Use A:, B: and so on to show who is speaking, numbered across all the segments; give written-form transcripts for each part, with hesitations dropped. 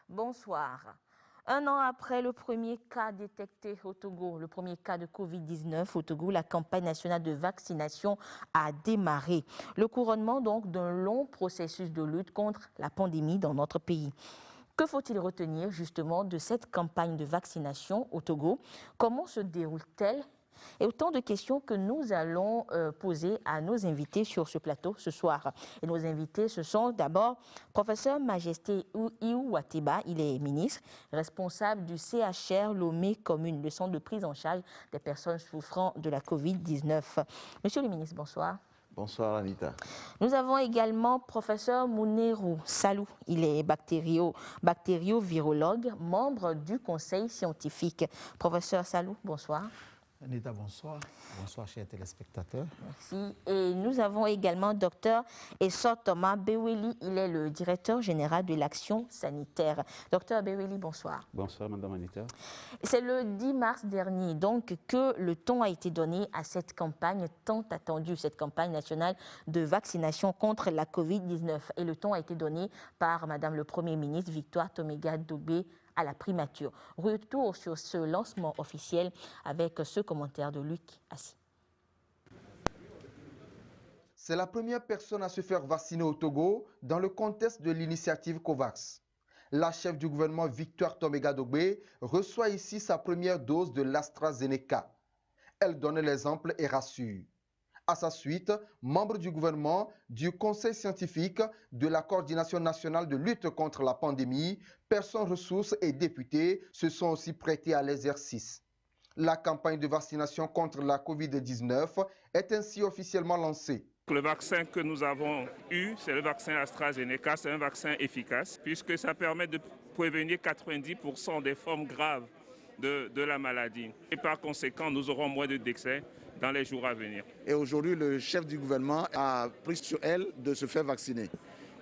A: Bonsoir. Un an après le premier cas détecté au Togo, le premier cas de Covid-19 au Togo, la campagne nationale de vaccination a démarré. Le couronnement donc d'un long processus de lutte contre la pandémie dans notre pays. Que faut-il retenir justement de cette campagne de vaccination au Togo? Comment se déroule-t-elle? Et autant de questions que nous allons poser à nos invités sur ce plateau ce soir. Et nos invités, ce sont d'abord professeur Majesté Iouateba, il est ministre, responsable du CHR Lomé Commune, le centre de prise en charge des personnes souffrant de la Covid-19. Monsieur le ministre, bonsoir.
B: Bonsoir Anita.
A: Nous avons également professeur Mounerou Salou, il est bactériovirologue, membre du conseil scientifique. Professeur Salou, bonsoir.
C: Anita, bonsoir. Bonsoir, chers téléspectateurs.
A: Merci. Et nous avons également Dr Essor Thomas Beweli. Il est le directeur général de l'action sanitaire. Dr Beweli, bonsoir.
B: Bonsoir, Madame Anita.
A: C'est le 10 mars dernier, donc, que le ton a été donné à cette campagne tant attendue, cette campagne nationale de vaccination contre la Covid-19. Et le ton a été donné par Madame le Premier ministre Victoire Toméga-Dobé à la primature. Retour sur ce lancement officiel avec ce commentaire de Luc Assis.
D: C'est la première personne à se faire vacciner au Togo dans le contexte de l'initiative COVAX. La chef du gouvernement Victoire Toméga-Dobé reçoit ici sa première dose de l'AstraZeneca. Elle donne l'exemple et rassure. À sa suite, membres du gouvernement, du conseil scientifique, de la coordination nationale de lutte contre la pandémie, personnes ressources et députés se sont aussi prêtés à l'exercice. La campagne de vaccination contre la Covid-19 est ainsi officiellement lancée.
E: Le vaccin que nous avons eu, c'est le vaccin AstraZeneca, c'est un vaccin efficace puisque ça permet de prévenir 90% des formes graves de la maladie. Et par conséquent, nous aurons moins de décès dans les jours à venir.
F: Et aujourd'hui, le chef du gouvernement a pris sur elle de se faire vacciner.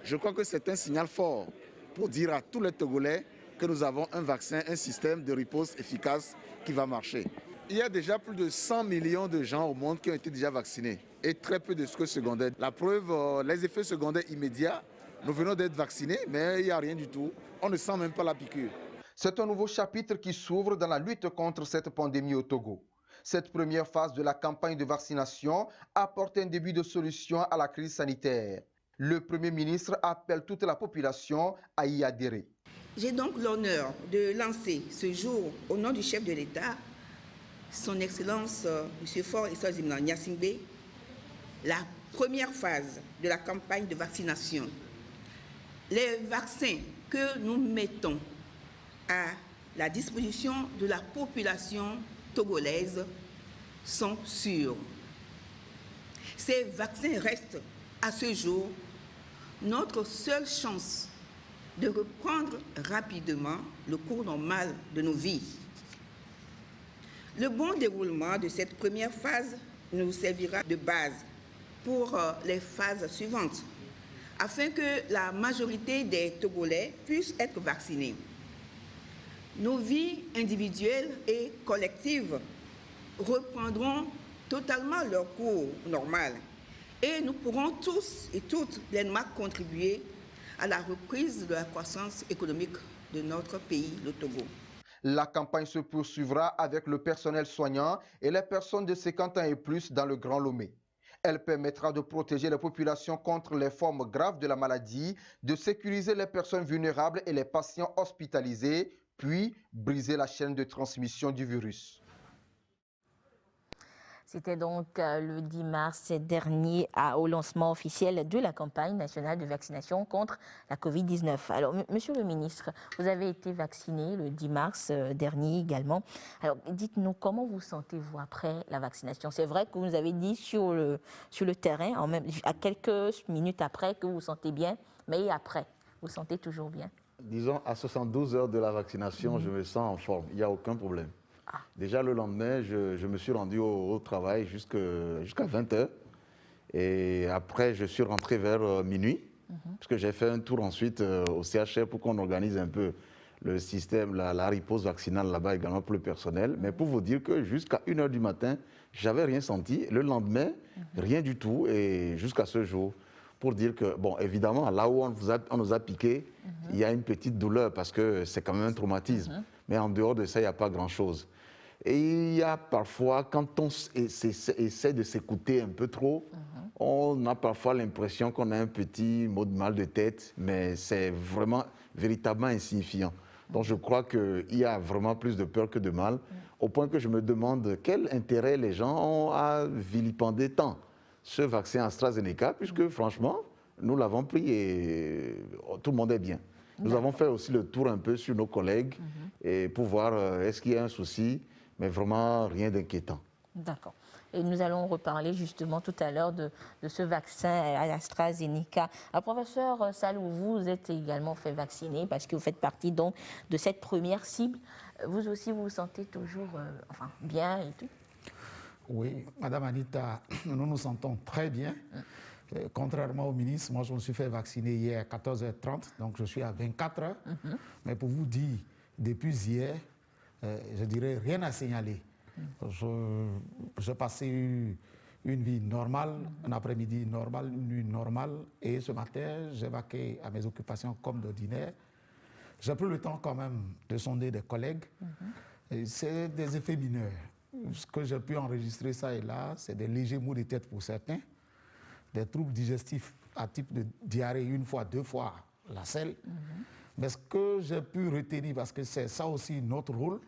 F: Je crois que c'est un signal fort pour dire à tous les Togolais que nous avons un vaccin, un système de riposte efficace qui va marcher. Il y a déjà plus de 100 millions de gens au monde qui ont été déjà vaccinés et très peu d'effets secondaires. La preuve, les effets secondaires immédiats, nous venons d'être vaccinés, mais il n'y a rien du tout. On ne sent même pas la piqûre.
D: C'est un nouveau chapitre qui s'ouvre dans la lutte contre cette pandémie au Togo. Cette première phase de la campagne de vaccination apporte un début de solution à la crise sanitaire. Le Premier ministre appelle toute la population à y adhérer.
G: J'ai donc l'honneur de lancer ce jour, au nom du chef de l'État, Son Excellence M. Faure Essor Gnassingbé, la première phase de la campagne de vaccination. Les vaccins que nous mettons à la disposition de la population togolaise sont sûrs. Ces vaccins restent à ce jour notre seule chance de reprendre rapidement le cours normal de nos vies. Le bon déroulement de cette première phase nous servira de base pour les phases suivantes, afin que la majorité des Togolais puissent être vaccinés. Nos vies individuelles et collectives reprendront totalement leur cours normal et nous pourrons tous et toutes pleinement contribuer à la reprise de la croissance économique de notre pays, le Togo.
D: La campagne se poursuivra avec le personnel soignant et les personnes de 50 ans et plus dans le Grand Lomé. Elle permettra de protéger les populations contre les formes graves de la maladie, de sécuriser les personnes vulnérables et les patients hospitalisés, puis briser la chaîne de transmission du virus.
A: C'était donc le 10 mars dernier au lancement officiel de la campagne nationale de vaccination contre la Covid-19. Alors, monsieur le ministre, vous avez été vacciné le 10 mars dernier également. Alors, dites-nous, comment vous sentez-vous après la vaccination? C'est vrai que vous nous avez dit sur le terrain, à quelques minutes après, que vous vous sentez bien, mais après, vous sentez toujours bien?
B: Disons, à 72 heures de la vaccination, je me sens en forme. Il n'y a aucun problème. Déjà le lendemain, je me suis rendu au travail jusqu'à 20 h. Et après, je suis rentré vers minuit, parce que j'ai fait un tour ensuite au CHR pour qu'on organise un peu le système, la riposte vaccinale là-bas également pour le personnel. Mais pour vous dire que jusqu'à 1 h du matin, j'avais rien senti. Le lendemain, rien du tout. Et jusqu'à ce jour, pour dire que, bon, évidemment, là où on nous a piqué, il y a une petite douleur parce que c'est quand même un traumatisme. Mais en dehors de ça, il n'y a pas grand-chose. Et il y a parfois, quand on essaie de s'écouter un peu trop, on a parfois l'impression qu'on a un petit mot de mal de tête, mais c'est vraiment, véritablement insignifiant. Donc je crois qu'il y a vraiment plus de peur que de mal, au point que je me demande quel intérêt les gens ont à vilipender tant ce vaccin AstraZeneca, puisque franchement, nous l'avons pris et tout le monde est bien. Nous avons fait aussi le tour un peu sur nos collègues et pour voir est-ce qu'il y a un souci, mais vraiment rien d'inquiétant.
A: D'accord. Et nous allons reparler justement tout à l'heure de ce vaccin à l'AstraZeneca. Alors, professeur Salou, vous êtes également fait vacciner parce que vous faites partie donc de cette première cible. Vous aussi, vous vous sentez toujours bien et tout?
C: Oui, Madame Anita, nous nous sentons très bien. Contrairement au ministre, moi je me suis fait vacciner hier à 14h30, donc je suis à 24 heures. Mais pour vous dire, depuis hier, je dirais rien à signaler. J'ai passé une vie normale, un après-midi normal, une nuit normale. Et ce matin, j'ai vaqué à mes occupations comme d'ordinaire. J'ai pris le temps quand même de sonder des collègues. C'est des effets mineurs. Ce que j'ai pu enregistrer ça et là, c'est des légers maux de tête pour certains, des troubles digestifs à type de diarrhée 1 fois, 2 fois la selle. Mais ce que j'ai pu retenir, parce que c'est ça aussi notre rôle,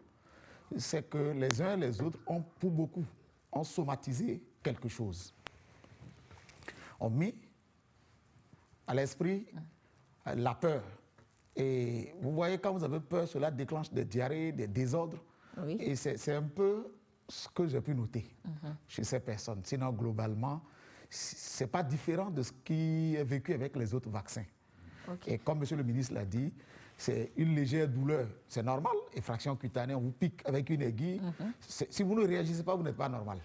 C: c'est que les uns et les autres ont, pour beaucoup, ont somatisé quelque chose. On mis à l'esprit la peur. Et vous voyez, quand vous avez peur, cela déclenche des diarrhées, des désordres. Oui. Et c'est un peu ce que j'ai pu noter chez ces personnes. Sinon, globalement, ce n'est pas différent de ce qui est vécu avec les autres vaccins. Okay. Et comme M. le ministre l'a dit, c'est une légère douleur. C'est normal, effraction cutanée, on vous pique avec une aiguille. Si vous ne réagissez pas, vous n'êtes pas normal.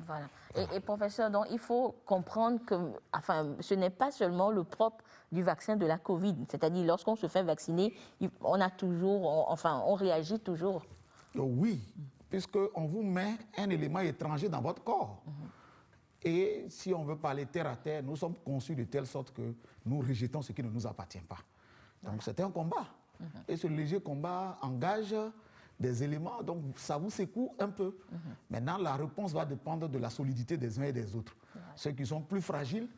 A: Voilà. Et professeur, donc, il faut comprendre que ce n'est pas seulement le propre du vaccin de la Covid. C'est-à-dire, lorsqu'on se fait vacciner, on réagit toujours.
C: Oui, puisqu'on vous met un élément étranger dans votre corps. Et si on veut parler terre à terre, nous sommes conçus de telle sorte que nous rejetons ce qui ne nous appartient pas. Donc c'est un combat. Et ce léger combat engage des éléments, donc ça vous secoue un peu. Maintenant, la réponse va dépendre de la solidité des uns et des autres. Ceux qui sont plus fragiles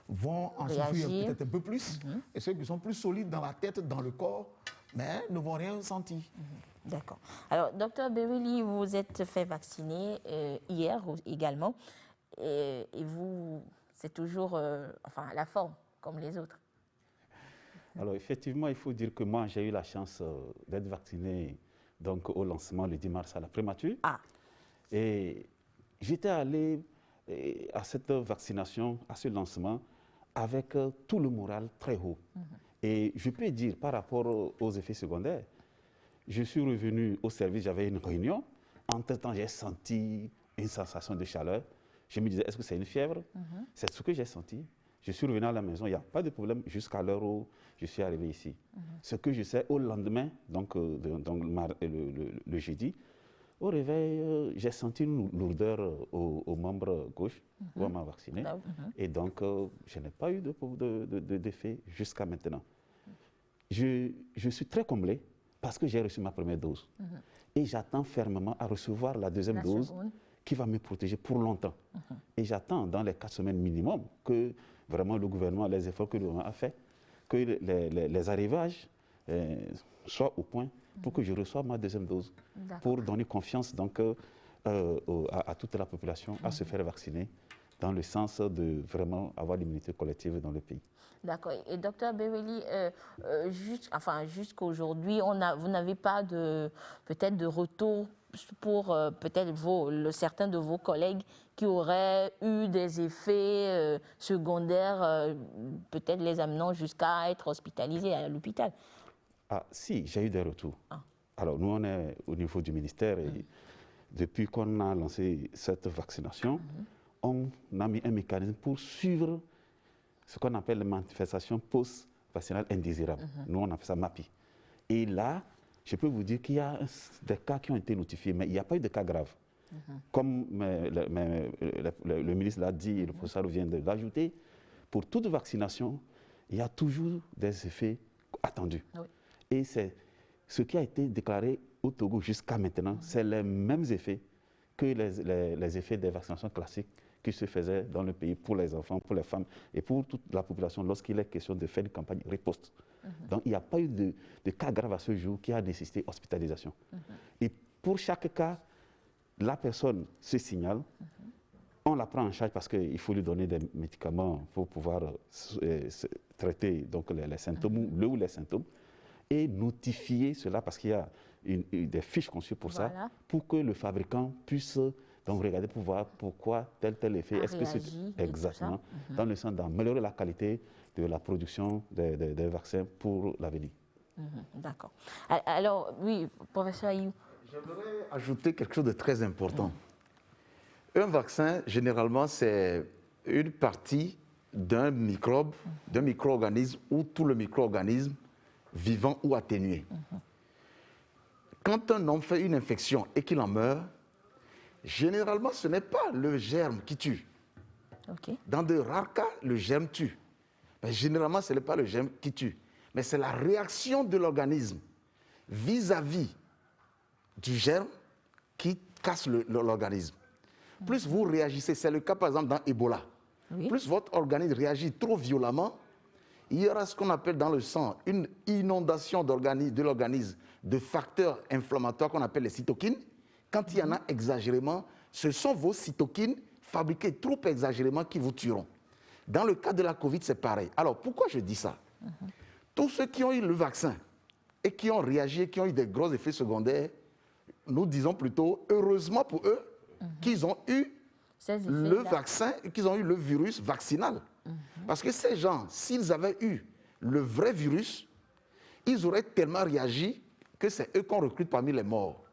C: vont en souffrir peut-être un peu plus. Et ceux qui sont plus solides dans la tête, dans le corps, mais ne vont rien sentir.
A: D'accord. Alors, docteur Beweli, vous êtes fait vacciner hier également. Et vous, c'est toujours la forme, comme les autres.
H: Alors, effectivement, il faut dire que moi, j'ai eu la chance d'être vacciné donc, au lancement le 10 mars à la prémature. Et j'étais allé à cette vaccination, à ce lancement, avec tout le moral très haut. Et je peux dire, par rapport aux effets secondaires, je suis revenu au service, j'avais une réunion. Entre-temps, j'ai senti une sensation de chaleur. Je me disais, est-ce que c'est une fièvre? C'est ce que j'ai senti. Je suis revenu à la maison, il n'y a pas de problème jusqu'à l'heure où je suis arrivé ici. Ce que je sais, au lendemain, donc le jeudi, au réveil, j'ai senti une lourdeur au membre gauche où on m'a vacciné. Et donc, je n'ai pas eu d'effet jusqu'à maintenant. Je suis très comblé parce que j'ai reçu ma première dose. Et j'attends fermement à recevoir la deuxième dose qui va me protéger pour longtemps. Et j'attends dans les 4 semaines minimum que vraiment le gouvernement, les efforts que le gouvernement a fait, que les arrivages soient au point pour que je reçoive ma deuxième dose, pour donner confiance donc, à toute la population à se faire vacciner dans le sens de vraiment avoir l'immunité collective dans le pays.
A: D'accord. Et docteur Beweli, jusqu'aujourd'hui, vous n'avez pas peut-être de retour pour peut-être certains de vos collègues qui auraient eu des effets secondaires, peut-être les amenant jusqu'à être hospitalisés à l'hôpital?
H: Si, j'ai eu des retours. Alors, nous, on est au niveau du ministère et depuis qu'on a lancé cette vaccination, on a mis un mécanisme pour suivre ce qu'on appelle les manifestations post-vaccinales indésirables. Nous, on appelle ça MAPI. Et là, je peux vous dire qu'il y a des cas qui ont été notifiés, mais il n'y a pas eu de cas graves. Comme le ministre l'a dit, et le professeur vient de l'ajouter, pour toute vaccination, il y a toujours des effets attendus. Oui. Et c'est ce qui a été déclaré au Togo jusqu'à maintenant, c'est les mêmes effets que les effets des vaccinations classiques qui se faisaient dans le pays pour les enfants, pour les femmes et pour toute la population lorsqu'il est question de faire une campagne riposte. Donc il n'y a pas eu de cas grave à ce jour qui a nécessité hospitalisation. Et pour chaque cas, la personne se signale, on la prend en charge parce qu'il faut lui donner des médicaments pour pouvoir traiter donc, les symptômes, le ou les symptômes, et notifier cela parce qu'il y a des fiches conçues pour ça, pour que le fabricant puisse donc regarder pour voir pourquoi tel effet, est-ce que c'est exactement, dans le sens d'améliorer la qualité de la production des vaccins pour l'avenir.
A: D'accord. Alors, oui, professeur Ayou.
B: J'aimerais ajouter quelque chose de très important. Un vaccin, généralement, c'est une partie d'un microbe, d'un micro-organisme ou tout le micro-organisme vivant ou atténué. Quand un homme fait une infection et qu'il en meurt, généralement, ce n'est pas le germe qui tue. Dans de rares cas, le germe tue. Mais généralement, ce n'est pas le germe qui tue. Mais c'est la réaction de l'organisme vis-à-vis du germe qui casse l'organisme. Plus vous réagissez, c'est le cas par exemple dans Ebola, plus votre organisme réagit trop violemment, il y aura ce qu'on appelle dans le sang une inondation de l'organisme de facteurs inflammatoires qu'on appelle les cytokines. Quand il y en a exagérément, ce sont vos cytokines fabriquées trop exagérément qui vous tueront. Dans le cas de la Covid, c'est pareil. Alors pourquoi je dis ça? Tous ceux qui ont eu le vaccin et qui ont réagi, qui ont eu des gros effets secondaires, nous disons plutôt, heureusement pour eux, qu'ils ont eu le vaccin, qu'ils ont eu le virus vaccinal. Parce que ces gens, s'ils avaient eu le vrai virus, ils auraient tellement réagi que c'est eux qu'on recrute parmi les morts.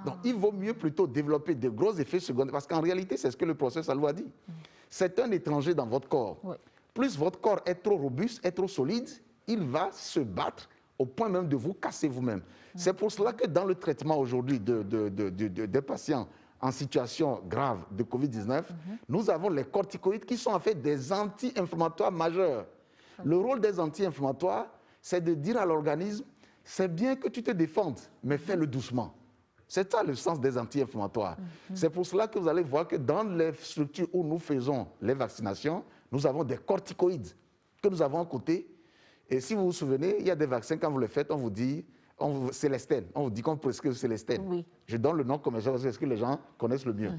B: Donc il vaut mieux plutôt développer de gros effets secondaires, parce qu'en réalité, c'est ce que le professeur Salou a dit. C'est un étranger dans votre corps. Plus votre corps est trop robuste, est trop solide, il va se battre au point même de vous casser vous-même. C'est pour cela que dans le traitement aujourd'hui des patients en situation grave de Covid-19, nous avons les corticoïdes qui sont en fait des anti-inflammatoires majeurs. Le rôle des anti-inflammatoires, c'est de dire à l'organisme, c'est bien que tu te défendes, mais fais-le doucement. C'est ça le sens des anti-inflammatoires. C'est pour cela que vous allez voir que dans les structures où nous faisons les vaccinations, nous avons des corticoïdes que nous avons à côté. Et si vous vous souvenez, il y a des vaccins, quand vous les faites, on vous dit Célestène. On vous dit qu'on prescrit Célestène. Je donne le nom commercial parce que c'est ce que les gens connaissent le mieux.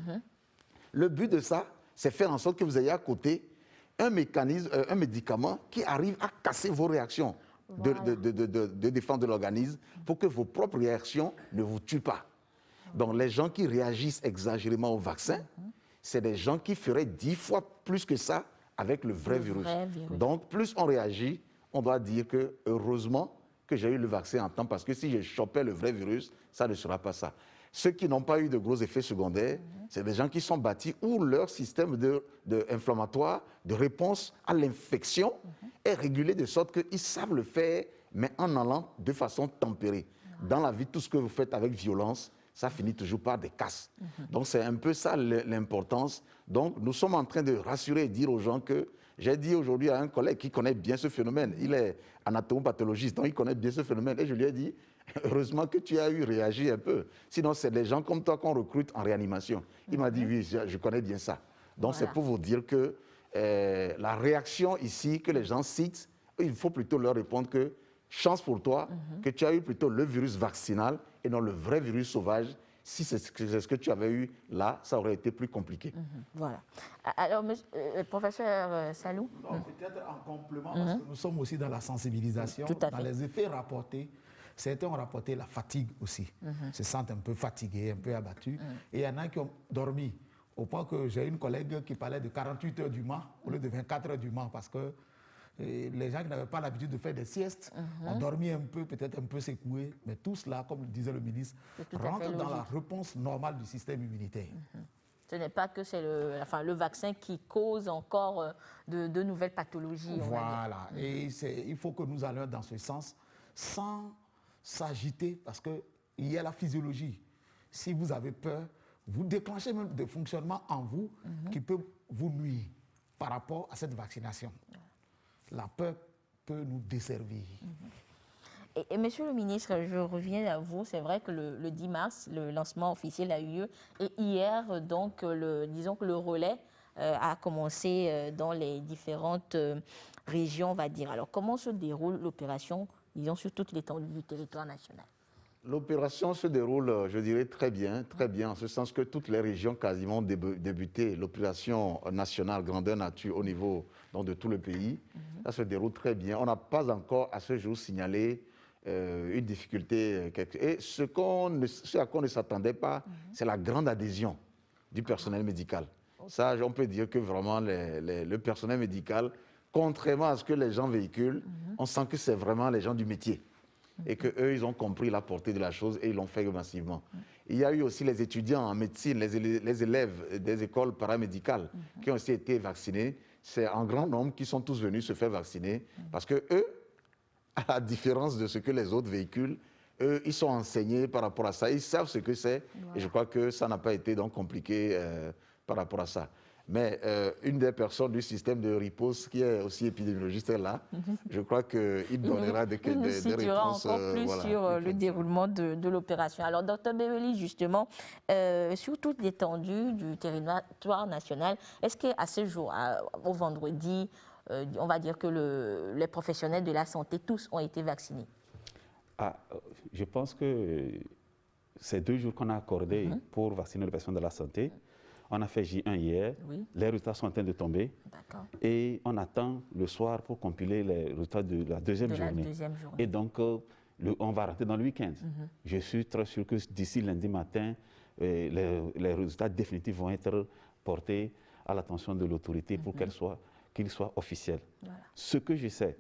B: Le but de ça, c'est faire en sorte que vous ayez à côté un médicament qui arrive à casser vos réactions de défense de l'organisme pour que vos propres réactions ne vous tuent pas. Donc les gens qui réagissent exagérément au vaccin, c'est des gens qui feraient 10 fois plus que ça avec le vrai virus. Donc plus on réagit, on doit dire que heureusement que j'ai eu le vaccin en temps, parce que si je chopais le vrai virus, ça ne sera pas ça. Ceux qui n'ont pas eu de gros effets secondaires, c'est des gens qui sont bâtis où leur système inflammatoire, de réponse à l'infection est régulé de sorte qu'ils savent le faire, mais en allant de façon tempérée. Dans la vie, tout ce que vous faites avec violence, ça finit toujours par des casses. Donc c'est un peu ça l'importance. Donc nous sommes en train de rassurer et dire aux gens que, j'ai dit aujourd'hui à un collègue qui connaît bien ce phénomène, il est anatomopathologiste, donc il connaît bien ce phénomène, et je lui ai dit, heureusement que tu as réagi un peu, sinon c'est des gens comme toi qu'on recrute en réanimation. Il m'a dit, oui, je connais bien ça. Donc c'est pour vous dire que la réaction ici que les gens citent, il faut plutôt leur répondre que, chance pour toi, que tu as eu plutôt le virus vaccinal et non le vrai virus sauvage. Si c'est ce que tu avais eu là, ça aurait été plus compliqué.
A: Voilà. Alors, professeur Salou.
C: Peut-être en complément, parce que nous sommes aussi dans la sensibilisation, dans les effets rapportés. Certains ont rapporté la fatigue aussi, se sentent un peu fatigués, un peu abattus. Et il y en a qui ont dormi, au point que j'ai une collègue qui parlait de 48 heures du Mans au lieu de 24 heures du Mans, parce que les gens qui n'avaient pas l'habitude de faire des siestes ont dormi un peu, peut-être un peu secoués, mais tout cela, comme le disait le ministre, rentre dans la réponse normale du système immunitaire.
A: Ce n'est pas que c'est le vaccin qui cause encore de nouvelles pathologies.
C: Voilà, et il faut que nous allions dans ce sens sans s'agiter parce qu'il y a la physiologie. Si vous avez peur, vous déclenchez même des fonctionnements en vous qui peuvent vous nuire par rapport à cette vaccination. La peur peut nous desservir.
A: Et Monsieur le ministre, je reviens à vous. C'est vrai que le 10 mars, le lancement officiel a eu lieu. Et hier, donc, disons que le relais a commencé dans les différentes régions, on va dire. Alors, comment se déroule l'opération, disons, sur toute l'étendue du territoire national?
B: L'opération se déroule, je dirais, très bien, en ce sens que toutes les régions quasiment ont débuté l'opération nationale grandeur nature au niveau donc, de tout le pays. Ça se déroule très bien. On n'a pas encore à ce jour signalé une difficulté. Et ce à quoi on ne s'attendait pas, c'est la grande adhésion du personnel médical. Ça, on peut dire que vraiment le personnel médical, contrairement à ce que les gens véhiculent, on sent que c'est vraiment les gens du métier. Et qu'eux, ils ont compris la portée de la chose et ils l'ont fait massivement. Il y a eu aussi les étudiants en médecine, les élèves des écoles paramédicales qui ont aussi été vaccinés. C'est en grand nombre qui sont tous venus se faire vacciner parce que eux, à la différence de ce que les autres véhiculent, eux, ils sont enseignés par rapport à ça. Ils savent ce que c'est et je crois que ça n'a pas été donc compliqué par rapport à ça. Mais une des personnes du système de riposte qui est aussi épidémiologiste est là. Je crois qu'il donnera des réponses.
A: Encore plus sur le déroulement de l'opération. Alors, Dr Beweli, justement, sur toute l'étendue du territoire national, est-ce qu'à ce jour, au vendredi, on va dire que les professionnels de la santé, tous ont été vaccinés?
H: Je pense que ces 2 jours qu'on a accordés pour vacciner les personnes de la santé, on a fait J1 hier, les résultats sont en train de tomber et on attend le soir pour compiler les résultats de la deuxième journée. Et donc, on va rentrer dans le week-end. Je suis très sûr que d'ici lundi matin, les résultats définitifs vont être portés à l'attention de l'autorité pour qu'ils soient officiels. Voilà. Ce que je sais,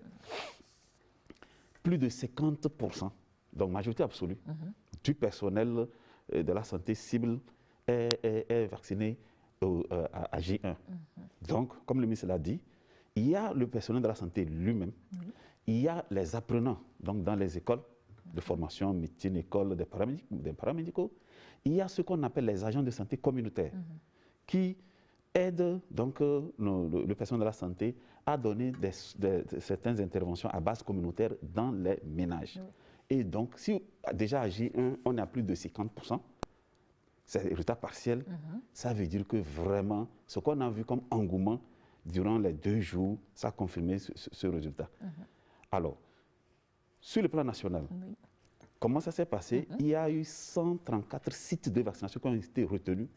H: plus de 50%, donc majorité absolue, du personnel de la santé cible est vacciné à J1. Donc, comme le ministre l'a dit, il y a le personnel de la santé lui-même, il y a les apprenants donc dans les écoles de formation, médecine, école des paramédicaux, il y a ce qu'on appelle les agents de santé communautaires qui aident donc le personnel de la santé à donner certaines interventions à base communautaire dans les ménages. Et donc, si déjà à J1, on est à plus de 50%, c'est un résultat partiel, ça veut dire que vraiment, ce qu'on a vu comme engouement durant les 2 jours, ça a confirmé ce résultat. Alors, sur le plan national, comment ça s'est passé? Il y a eu 134 sites de vaccination qui ont été retenus,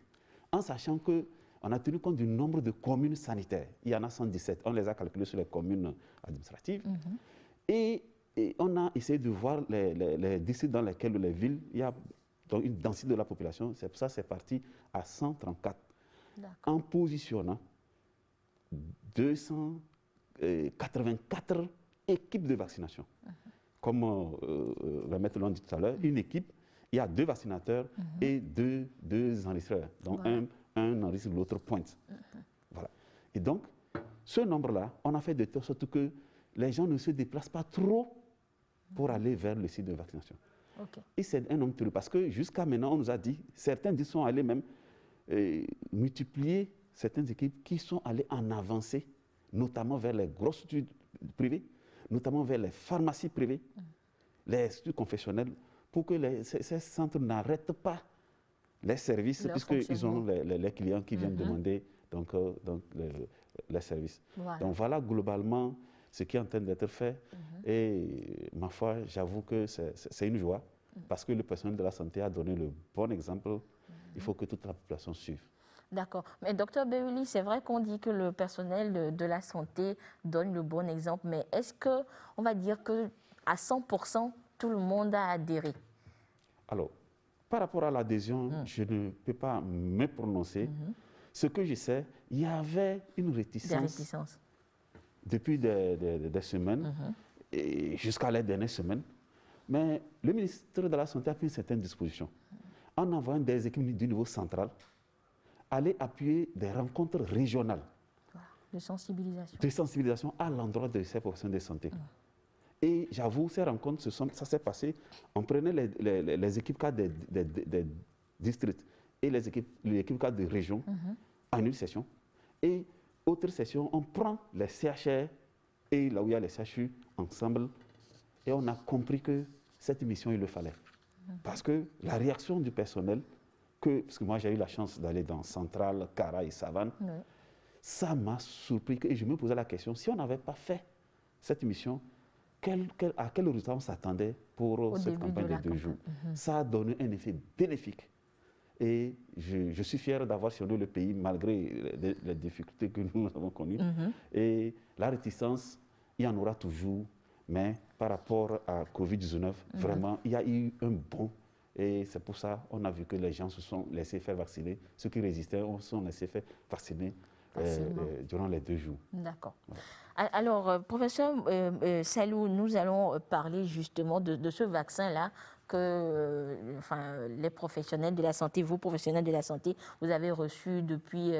H: en sachant qu'on a tenu compte du nombre de communes sanitaires. Il y en a 117, on les a calculés sur les communes administratives. Et on a essayé de voir les districts dans lesquels, les villes, il y a donc une densité de la population, c'est pour ça que c'est parti à 134. En positionnant 284 équipes de vaccination. Comme le maître l'a dit tout à l'heure, une équipe, il y a 2 vaccinateurs et deux enregistreurs. Donc un enregistre, l'autre pointe. Voilà. Et donc, ce nombre-là, on a fait de telle sorte que les gens ne se déplacent pas trop pour aller vers le site de vaccination. Et c'est un nombre terrible parce que jusqu'à maintenant, on nous a dit, certains sont allés même multiplier certaines équipes qui sont allées en avancée, notamment vers les grosses structures privées, notamment vers les pharmacies privées, les structures confessionnelles, pour que ces centres n'arrêtent pas les services, puisqu'ils ont les clients qui viennent demander donc, les services. Voilà. Donc voilà globalement ce qui est en train d'être fait. Et ma foi, j'avoue que c'est une joie, parce que le personnel de la santé a donné le bon exemple. Il faut que toute la population suive.
A: D'accord. Mais Dr Beweli, c'est vrai qu'on dit que le personnel de la santé donne le bon exemple, mais est-ce qu'on va dire qu'à 100%, tout le monde a adhéré?
H: Alors, par rapport à l'adhésion, je ne peux pas me prononcer. Ce que je sais, il y avait une réticence. Depuis des semaines, et jusqu'à les dernières semaines. Mais le ministre de la Santé a pris certaines dispositions. En envoyant des équipes du niveau central, aller appuyer des rencontres régionales.
A: De sensibilisation.
H: De sensibilisation à l'endroit de ces professionnels de santé. Et j'avoue, ces rencontres, ça s'est passé, on prenait les équipes cadres des districts et l'équipe cadre de région en une session. Et autre session, on prend les CHR et là où il y a les CHU ensemble. Et on a compris que cette mission, il le fallait. Parce que la réaction du personnel, parce que moi j'ai eu la chance d'aller dans Centrale, Cara et Savane, ça m'a surpris et je me posais la question, si on n'avait pas fait cette mission, à quel résultat on s'attendait pour cette campagne de 2 jours? Ça a donné un effet bénéfique. Et je suis fier d'avoir sillonné le pays malgré les difficultés que nous avons connues. Et la réticence, il y en aura toujours, mais par rapport à Covid-19, vraiment, il y a eu un bond. Et c'est pour ça qu'on a vu que les gens se sont laissés faire vacciner. Ceux qui résistaient se sont laissés faire vacciner durant les 2 jours.
A: D'accord. Voilà. Alors, professeur Salou, nous allons parler justement de ce vaccin-là que les professionnels de la santé, vous professionnels de la santé, vous avez reçu depuis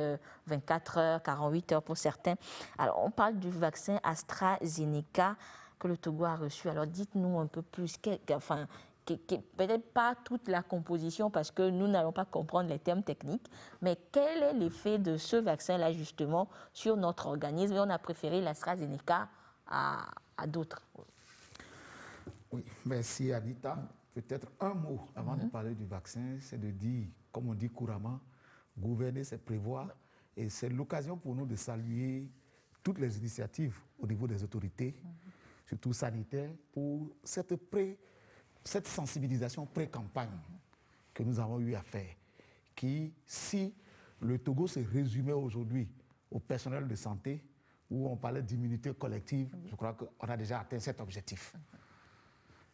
A: 24 heures, 48 heures pour certains. Alors, on parle du vaccin AstraZeneca que le Togo a reçu. Alors, dites-nous un peu plus, peut-être pas toute la composition parce que nous n'allons pas comprendre les termes techniques, mais quel est l'effet de ce vaccin-là justement sur notre organisme? Et on a préféré l'AstraZeneca à d'autres.
C: Oui, merci Anita. Peut-être un mot avant de parler du vaccin, c'est de dire, comme on dit couramment, gouverner, c'est prévoir. Et c'est l'occasion pour nous de saluer toutes les initiatives au niveau des autorités, surtout sanitaires, pour cette sensibilisation pré-campagne que nous avons eu à faire, qui, si le Togo se résumait aujourd'hui au personnel de santé, où on parlait d'immunité collective, je crois qu'on a déjà atteint cet objectif.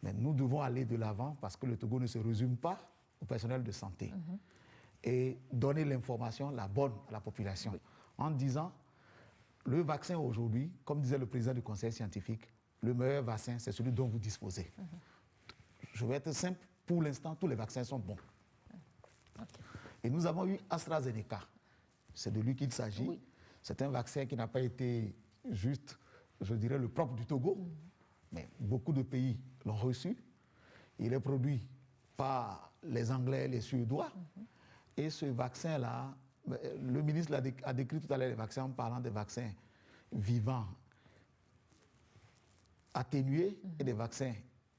C: Mais nous devons aller de l'avant parce que le Togo ne se résume pas au personnel de santé et donner l'information, la bonne, à la population, en disant, le vaccin aujourd'hui, comme disait le président du conseil scientifique, le meilleur vaccin, c'est celui dont vous disposez. Je vais être simple, pour l'instant, tous les vaccins sont bons. Et nous avons eu AstraZeneca. C'est de lui qu'il s'agit. C'est un vaccin qui n'a pas été juste, je dirais, le propre du Togo, mais beaucoup de pays l'ont reçu. Il est produit par les Anglais et les Suédois. Et ce vaccin-là, le ministre a décrit tout à l'heure les vaccins en parlant des vaccins vivants atténués et des vaccins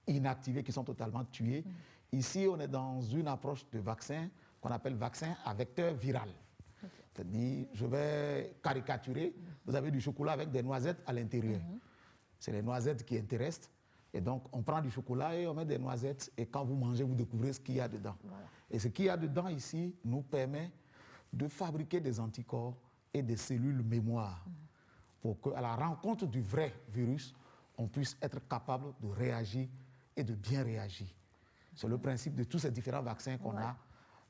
C: inactivés qui sont totalement tués. Ici, on est dans une approche de vaccin qu'on appelle vaccin à vecteur viral. C'est-à-dire, je vais caricaturer, vous avez du chocolat avec des noisettes à l'intérieur. C'est les noisettes qui intéressent. Et donc, on prend du chocolat et on met des noisettes. Et quand vous mangez, vous découvrez ce qu'il y a dedans. Et ce qu'il y a dedans ici nous permet de fabriquer des anticorps et des cellules mémoire pour qu'à la rencontre du vrai virus, on puisse être capable de réagir et de bien réagir. C'est le principe de tous ces différents vaccins qu'on a.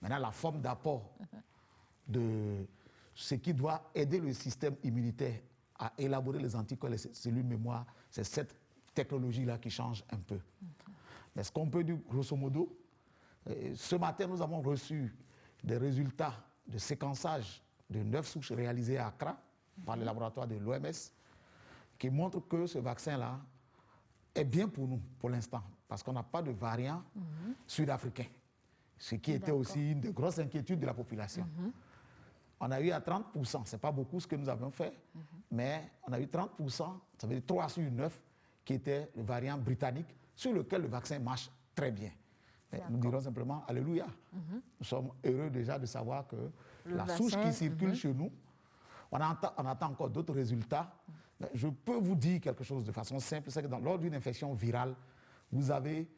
C: Maintenant, la forme d'apport de ce qui doit aider le système immunitaire à élaborer les anticorps et les cellules mémoire, c'est cette technologie-là qui change un peu. Mais ce qu'on peut dire, grosso modo, ce matin, nous avons reçu des résultats de séquençage de 9 souches réalisées à Accra par le laboratoire de l'OMS qui montrent que ce vaccin-là est bien pour nous, pour l'instant, parce qu'on n'a pas de variant sud-africain, ce qui était aussi une des grosses inquiétudes de la population. On a eu à 30%, ce n'est pas beaucoup ce que nous avons fait, mais on a eu 30%, ça veut dire 3 sur 9, qui était le variant britannique, sur lequel le vaccin marche très bien. Nous dirons simplement Alléluia. Nous sommes heureux déjà de savoir que la souche qui circule chez nous, on attend encore d'autres résultats. Mais je peux vous dire quelque chose de façon simple, c'est que lors d'une infection virale, vous avez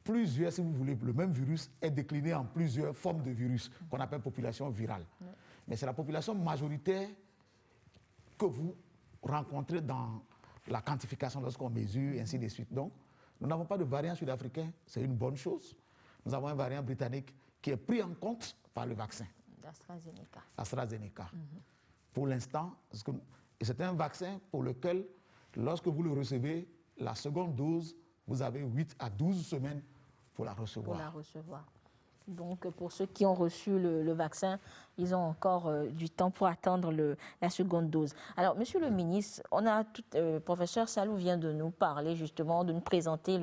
C: plusieurs, si vous voulez, le même virus est décliné en plusieurs formes de virus qu'on appelle population virale. Mais c'est la population majoritaire que vous rencontrez dans la quantification lorsqu'on mesure, et ainsi de suite. Donc, nous n'avons pas de variant sud-africain, c'est une bonne chose. Nous avons un variant britannique qui est pris en compte par le vaccin. AstraZeneca. Pour l'instant, c'est un vaccin pour lequel, lorsque vous le recevez, la seconde dose, vous avez 8 à 12 semaines pour la recevoir.
A: Donc, pour ceux qui ont reçu le vaccin, ils ont encore du temps pour attendre la seconde dose. Alors, Monsieur le ministre, professeur Salou vient de nous parler justement, de nous présenter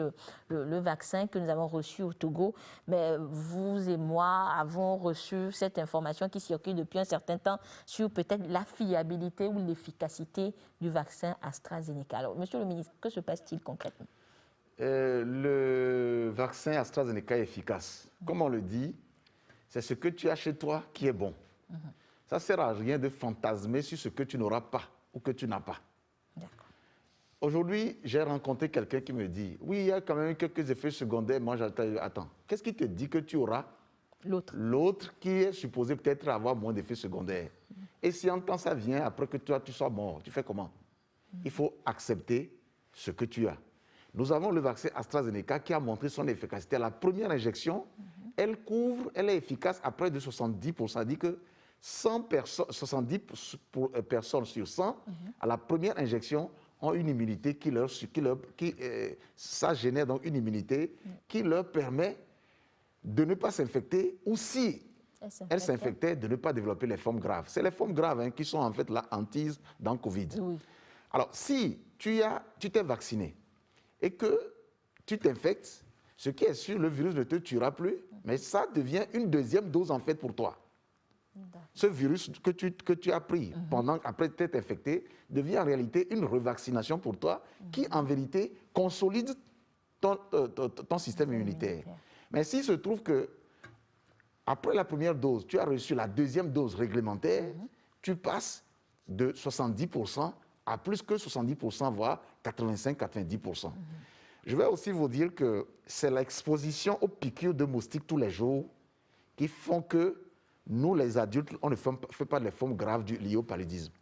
A: le vaccin que nous avons reçu au Togo. Mais vous et moi avons reçu cette information qui circule depuis un certain temps sur peut-être la fiabilité ou l'efficacité du vaccin AstraZeneca. Alors, Monsieur le ministre, que se passe-t-il concrètement?
B: Le vaccin AstraZeneca est efficace. Comme on le dit, c'est ce que tu as chez toi qui est bon. Ça ne sert à rien de fantasmer sur ce que tu n'auras pas ou que tu n'as pas. Aujourd'hui, j'ai rencontré quelqu'un qui me dit, oui, il y a quand même quelques effets secondaires. Moi, attends, qu'est-ce qui te dit que tu auras l'autre qui est supposé peut-être avoir moins d'effets secondaires? Et si en temps ça vient, après que toi, tu sois mort, tu fais comment? Il faut accepter ce que tu as. Nous avons le vaccin AstraZeneca qui a montré son efficacité. La première injection, elle est efficace à près de 70%. Ça dit que 70 personnes sur 100, à la première injection, ont une immunité ça génère donc une immunité qui leur permet de ne pas s'infecter ou si elles s'infectaient, de ne pas développer les formes graves. C'est les formes graves qui sont en fait la hantise dans le Covid. Oui. Alors, si tu t'es vacciné, et que tu t'infectes, ce qui est sûr, le virus ne te tuera plus, mais ça devient une deuxième dose en fait pour toi. Ce virus que tu as pris après t'être infecté devient en réalité une revaccination pour toi qui en vérité consolide ton système immunitaire. Mais s'il se trouve que après la première dose, tu as reçu la deuxième dose réglementaire, tu passes de 70% à plus que 70%, voire 85-90%. Je vais aussi vous dire que c'est l'exposition aux piqûres de moustiques tous les jours qui font que nous, les adultes, on ne fait pas les formes graves liées au paludisme.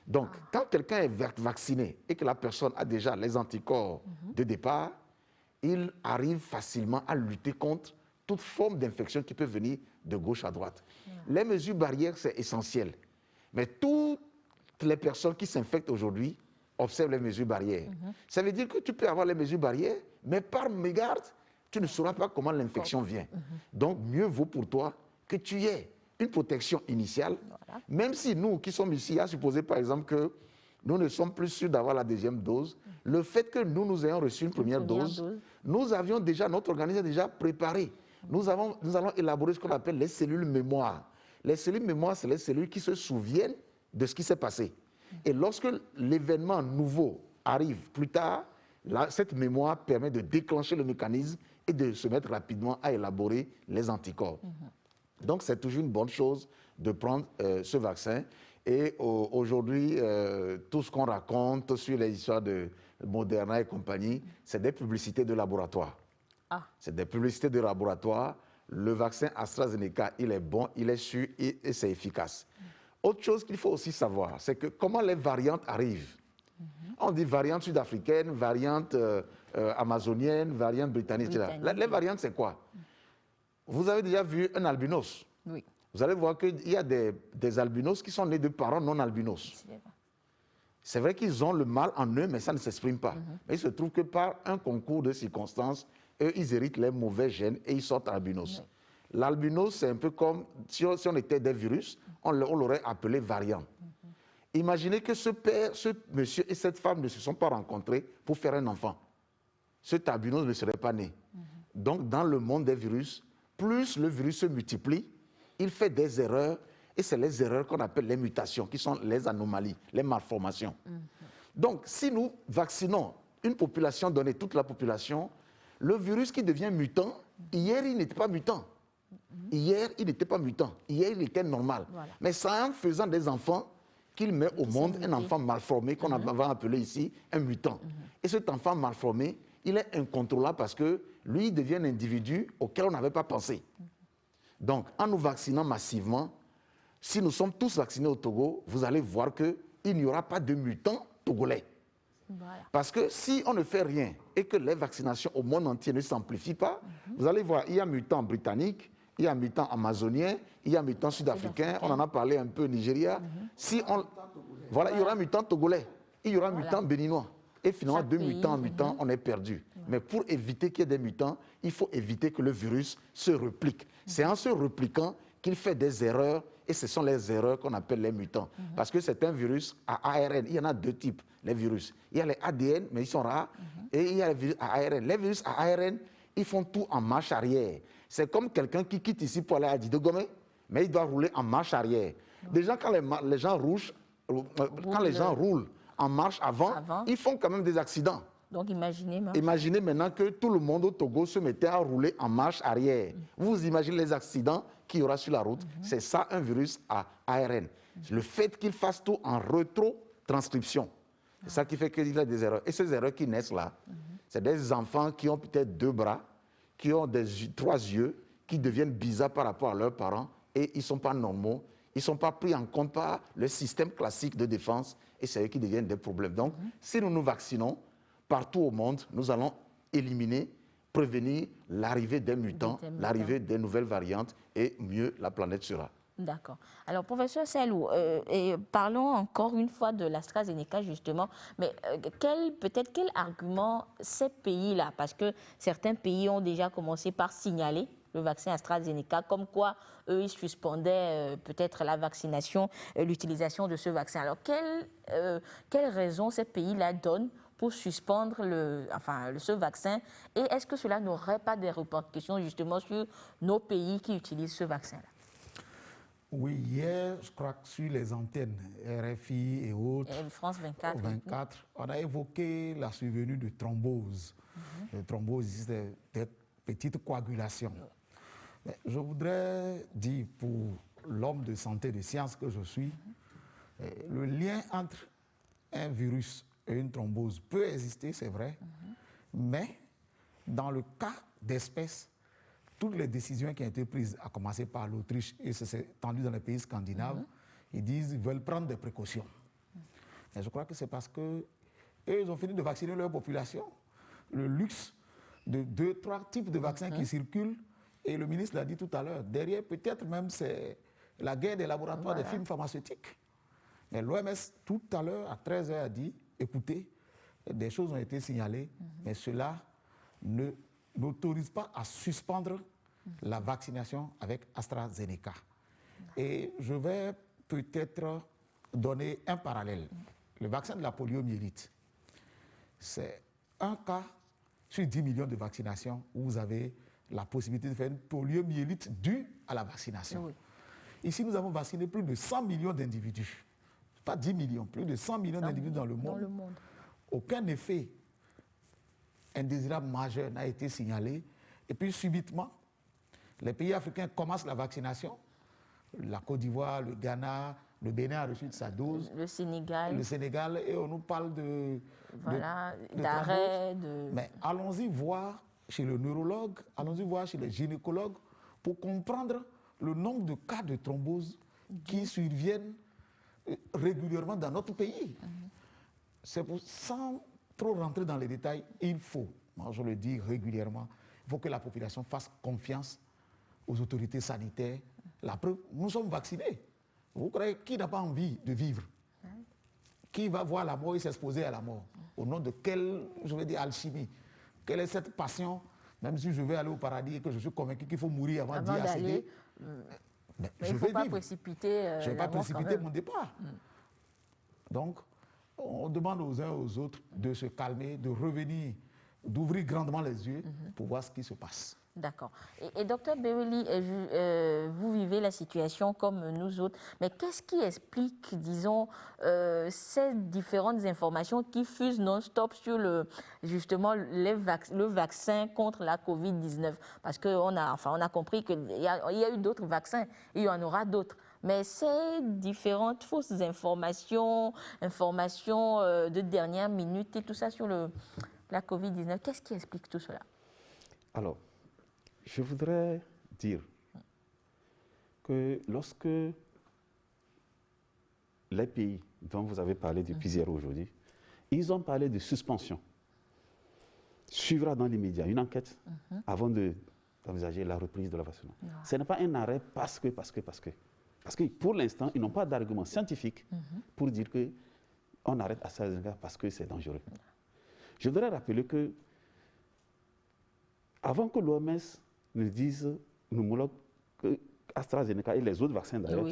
B: Donc, quand quelqu'un est vacciné et que la personne a déjà les anticorps de départ, il arrive facilement à lutter contre toute forme d'infection qui peut venir de gauche à droite. Les mesures barrières, c'est essentiel. Mais toutes les personnes qui s'infectent aujourd'hui observent les mesures barrières. Ça veut dire que tu peux avoir les mesures barrières, mais par mégarde, tu ne sauras pas comment l'infection vient. Donc, mieux vaut pour toi que tu aies une protection initiale, même si nous qui sommes ici, à supposer par exemple que nous ne sommes plus sûrs d'avoir la deuxième dose, le fait que nous ayons reçu une première dose, nous avions déjà, notre organisme est déjà préparé. Nous allons élaborer ce qu'on appelle les cellules mémoire. Les cellules mémoire, c'est les cellules qui se souviennent de ce qui s'est passé. Et lorsque l'événement nouveau arrive plus tard, cette mémoire permet de déclencher le mécanisme et de se mettre rapidement à élaborer les anticorps. Donc c'est toujours une bonne chose de prendre ce vaccin. Et aujourd'hui, tout ce qu'on raconte sur les histoires de Moderna et compagnie, c'est des publicités de laboratoire. C'est des publicités de laboratoire. Le vaccin AstraZeneca, il est bon, il est sûr et c'est efficace. Autre chose qu'il faut aussi savoir, c'est que comment les variantes arrivent. On dit variante sud-africaine, variante amazonienne, variante britannique, etc. Les variantes, c'est quoi? Vous avez déjà vu un albinos? Oui. Vous allez voir qu'il y a des albinos qui sont nés de parents non albinos. C'est vrai qu'ils ont le mal en eux, mais ça ne s'exprime pas. Mais il se trouve que par un concours de circonstances, eux, ils héritent les mauvais gènes et ils sortent albinos. L'albinos, c'est un peu comme si on était des virus, on l'aurait appelé variant. Imaginez que ce monsieur et cette femme ne se sont pas rencontrés pour faire un enfant. Cet albinos ne serait pas né. Donc, dans le monde des virus, plus le virus se multiplie, il fait des erreurs, et c'est les erreurs qu'on appelle les mutations, qui sont les anomalies, les malformations. Donc, si nous vaccinons une population donnée, toute la population, le virus qui devient mutant, hier, il n'était pas mutant. Hier, il n'était pas mutant. Hier, il était normal. Voilà. Mais c'est en faisant des enfants qu'il met au monde un enfant malformé qu'on va appeler ici un mutant. Et cet enfant malformé, il est incontrôlable parce que lui, il devient un individu auquel on n'avait pas pensé. Donc, en nous vaccinant massivement, si nous sommes tous vaccinés au Togo, vous allez voir qu'il n'y aura pas de mutants togolais. Voilà. Parce que si on ne fait rien et que les vaccinations au monde entier ne s'amplifient pas, vous allez voir, il y a mutants britanniques, il y a mutants amazoniens, il y a mutants sud-africains, on en a parlé un peu au Nigeria. Si on, voilà, il y aura un mutant togolais, il y aura un mutant béninois. Et finalement, de mutant en mutant, on est perdu. Mais pour éviter qu'il y ait des mutants, il faut éviter que le virus se replique. C'est en se repliquant qu'il fait des erreurs, et ce sont les erreurs qu'on appelle les mutants. Parce que c'est un virus à ARN. Il y en a deux types, les virus. Il y a les ADN, mais ils sont rares, et il y a les virus à ARN. Les virus à ARN, ils font tout en marche arrière. C'est comme quelqu'un qui quitte ici pour aller à Didogomé, mais il doit rouler en marche arrière. Déjà, quand les gens roulent en marche avant, ils font quand même des accidents.
A: Donc
B: imaginez maintenant que tout le monde au Togo se mettait à rouler en marche arrière. Vous imaginez les accidents qu'il y aura sur la route. C'est ça un virus à ARN. Le fait qu'il fasse tout en rétrotranscription. C'est ça qui fait qu'il y a des erreurs. Et ces erreurs qui naissent là, c'est des enfants qui ont peut-être 2 bras, qui ont 3 yeux, qui deviennent bizarres par rapport à leurs parents et ils ne sont pas normaux. Ils ne sont pas pris en compte par le système classique de défense et c'est eux qui deviennent des problèmes. Donc, si nous nous vaccinons, partout au monde, nous allons éliminer, prévenir l'arrivée des mutants, l'arrivée des nouvelles variantes et mieux la planète sera.
A: D'accord. Alors, professeur Selou, parlons encore une fois de l'AstraZeneca, justement. Mais peut-être quel argument ces pays-là, parce que certains pays ont déjà commencé par signaler le vaccin AstraZeneca, comme quoi eux, ils suspendaient peut-être la vaccination, l'utilisation de ce vaccin. Alors, quelles raisons ces pays-là donnent pour suspendre ce vaccin? Et est-ce que cela n'aurait pas des répercussions justement sur nos pays qui utilisent ce vaccin-là?
C: Oui, hier, je crois que sur les antennes RFI et autres,
A: France 24,
C: on a évoqué la survenue de thrombose. La thrombose, c'est des petites coagulations. Mais je voudrais dire pour l'homme de santé, de science que je suis, le lien entre un virus et une thrombose peut exister, c'est vrai, mais dans le cas d'espèces, toutes les décisions qui ont été prises, à commencer par l'Autriche et ça s'est étendu dans les pays scandinaves, ils veulent prendre des précautions. Et je crois que c'est parce que ils ont fini de vacciner leur population. Le luxe de 2-3 types de vaccins qui circulent, et le ministre l'a dit tout à l'heure, derrière peut-être même c'est la guerre des laboratoires des firmes pharmaceutiques. Mais l'OMS tout à l'heure, à 13h, a dit, écoutez, des choses ont été signalées, mais cela n'autorise pas à suspendre la vaccination avec AstraZeneca. Et je vais peut-être donner un parallèle. Le vaccin de la poliomyélite, c'est un cas sur 10 millions de vaccinations où vous avez la possibilité de faire une poliomyélite due à la vaccination. Ici, nous avons vacciné plus de 100 millions d'individus. Pas 10 millions, plus de 100 millions d'individus dans le monde. Aucun effet indésirable majeur n'a été signalé. Et puis, subitement, les pays africains commencent la vaccination. La Côte d'Ivoire, le Ghana, le Bénin a reçu de sa dose.
A: Le Sénégal.
C: Et on nous parle
A: d'arrêt.
C: Mais allons-y voir chez le neurologue, allons-y voir chez les gynécologues pour comprendre le nombre de cas de thrombose qui surviennent régulièrement dans notre pays. C'est pour, sans trop rentrer dans les détails, il faut, moi je le dis régulièrement, il faut que la population fasse confiance aux autorités sanitaires. La preuve, nous sommes vaccinés. Vous croyez qui n'a pas envie de vivre? Qui va voir la mort et s'exposer à la mort? Au nom de quelle, je vais dire, alchimie? Quelle est cette passion? Même si je vais aller au paradis et que je suis convaincu qu'il faut mourir avant d'y accéder,
A: mais il ne faut pas précipiter,
C: je ne vais pas précipiter mon départ. Donc, on demande aux uns et aux autres de se calmer, de revenir, d'ouvrir grandement les yeux pour voir ce qui se passe.
A: D'accord. Et docteur Beweli, vous vivez la situation comme nous autres, mais qu'est-ce qui explique, disons, ces différentes informations qui fusent non-stop sur justement le vaccin contre la Covid-19? Parce qu'on a compris qu'il y a eu d'autres vaccins, il y en aura d'autres. Mais ces différentes fausses informations de dernière minute et tout ça sur la Covid-19, qu'est-ce qui explique tout cela?
H: Alors, je voudrais dire que lorsque les pays dont vous avez parlé depuis hier aujourd'hui, ils ont parlé de suspension. Suivra dans l'immédiat une enquête avant d'envisager la reprise de la vaccination. Ce n'est pas un arrêt parce que. Parce que pour l'instant, ils n'ont pas d'argument scientifique pour dire qu'on arrête AstraZeneca parce que c'est dangereux. Je voudrais rappeler que, avant que l'OMS nous dise, nous homologue AstraZeneca et les autres vaccins d'ailleurs,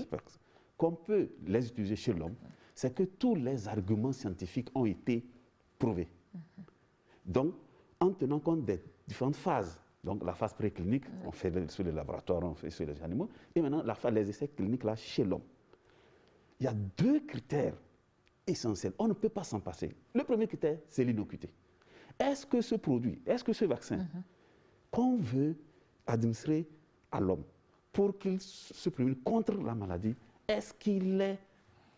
H: qu'on peut les utiliser chez l'homme, c'est que tous les arguments scientifiques ont été prouvés. Donc, en tenant compte des différentes phases, donc la phase préclinique, on fait sur les laboratoires, on fait sur les animaux, et maintenant les essais cliniques là chez l'homme. Il y a 2 critères essentiels, on ne peut pas s'en passer. Le premier critère, c'est l'innocuité. Est-ce que ce produit, est-ce que ce vaccin qu'on veut administrer à l'homme pour qu'il se prémunisse contre la maladie, est-ce qu'il est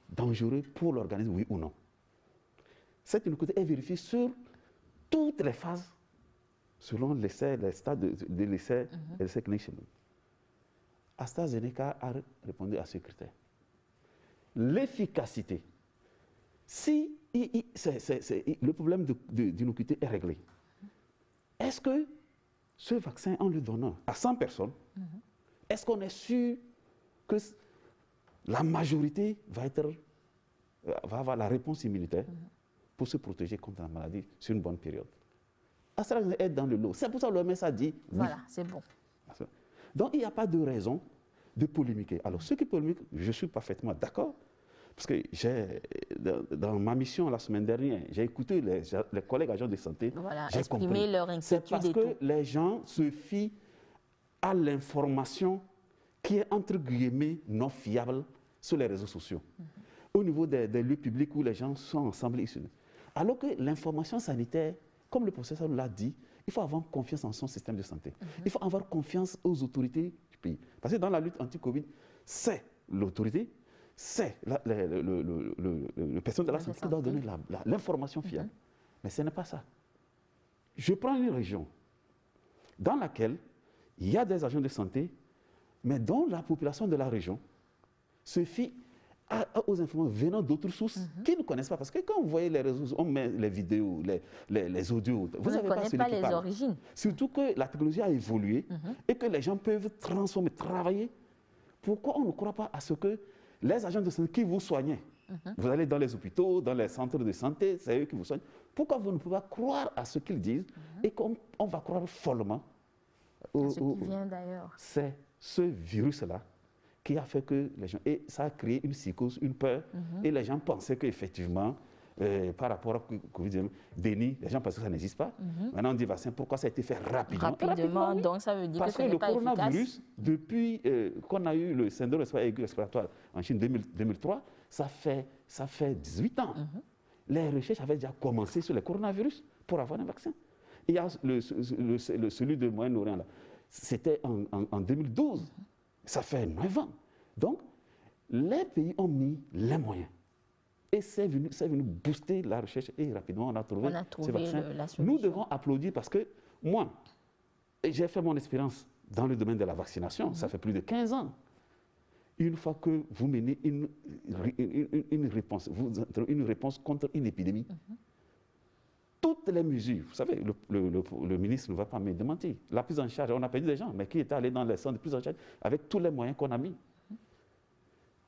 H: dangereux pour l'organisme, oui ou non? Cette innocuité est vérifiée sur toutes les phases, selon l'essai, les stades de l'essai clinique chez nous. AstraZeneca a répondu à ce critère. L'efficacité. Si le problème d'innocuité est réglé, est-ce que ce vaccin, en le donnant à 100 personnes, est-ce qu'on est sûr que la majorité va avoir la réponse immunitaire pour se protéger contre la maladie sur une bonne période? AstraZeneca est dans le lot. C'est pour ça que l'OMS a dit oui.
A: Voilà, c'est bon.
H: Donc, il n'y a pas de raison de polémiquer. Alors, ceux qui polémiquent, je suis parfaitement d'accord, parce que dans ma mission la semaine dernière, j'ai écouté les collègues agents de santé.
A: Voilà,
H: j'ai
A: exprimer
H: compris.
A: leur inquiétude.
H: C'est parce que les gens se fient à l'information qui est, entre guillemets, non fiable sur les réseaux sociaux. Au niveau des lieux publics où les gens sont ensemble ici. Alors que l'information sanitaire, comme le professeur l'a dit, il faut avoir confiance en son système de santé. Il faut avoir confiance aux autorités du pays. Parce que dans la lutte anti-Covid, c'est l'autorité, c'est le personnel de la santé qui doit donner l'information fiable. Mais ce n'est pas ça. Je prends une région dans laquelle il y a des agents de santé, mais dont la population de la région se fie aux informations venant d'autres sources qui ne connaissent pas. Parce que quand vous voyez les réseaux, on met les vidéos, les audios, vous
A: ne connaissez pas les origines.
H: Surtout que la technologie a évolué et que les gens peuvent transformer, travailler. Pourquoi on ne croit pas à ce que les agents de santé qui vous soignent, vous allez dans les hôpitaux, dans les centres de santé, c'est eux qui vous soignent. Pourquoi vous ne pouvez pas croire à ce qu'ils disent et qu'on va croire follement
A: ce qui vient d'ailleurs.
H: C'est ce virus-là qui a fait que les gens... Et ça a créé une psychose, une peur. Et les gens pensaient qu'effectivement, par rapport à Covid, déni, les gens pensaient que ça n'existe pas. Maintenant, on dit vaccin, pourquoi ça a été fait rapidement?
A: Rapidement, donc ça veut dire
H: parce
A: que ce n'est pas efficace.
H: Parce que le coronavirus, depuis qu'on a eu le syndrome aigu respiratoire en Chine 2003, ça fait 18 ans. Les recherches avaient déjà commencé sur le coronavirus pour avoir un vaccin. Il y a celui de Moyen-Orient, là. C'était en 2012. Ça fait 9 ans. Donc, les pays ont mis les moyens. Et c'est venu booster la recherche et rapidement on a trouvé ce vaccin. Nous devons applaudir parce que moi, j'ai fait mon expérience dans le domaine de la vaccination, ça fait plus de 15 ans. Une fois que vous menez une réponse contre une épidémie, toutes les mesures, vous savez, le ministre ne va pas me démentir. La prise en charge, on a perdu des gens, mais qui est allé dans les centres de prise en charge avec tous les moyens qu'on a mis.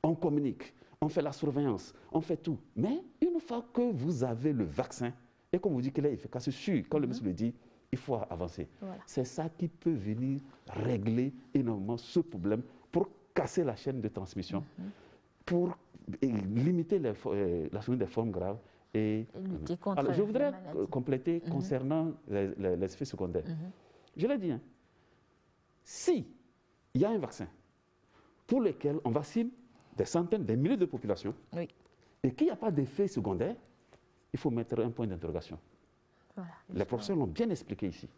H: On communique, on fait la surveillance, on fait tout. Mais une fois que vous avez le vaccin, et qu'on vous dit qu'il est efficace, c'est sûr, quand le ministre le dit, il faut avancer. Voilà. C'est ça qui peut venir régler énormément ce problème pour casser la chaîne de transmission, pour limiter la survenue des formes graves. Et
A: lutter contre
H: alors, je voudrais compléter concernant les effets secondaires. Je l'ai dit, hein, si il y a un vaccin pour lequel on vaccine des centaines, des milliers de populations, et qu'il n'y a pas d'effets secondaires, il faut mettre un point d'interrogation. Voilà, les professeurs l'ont bien expliqué ici.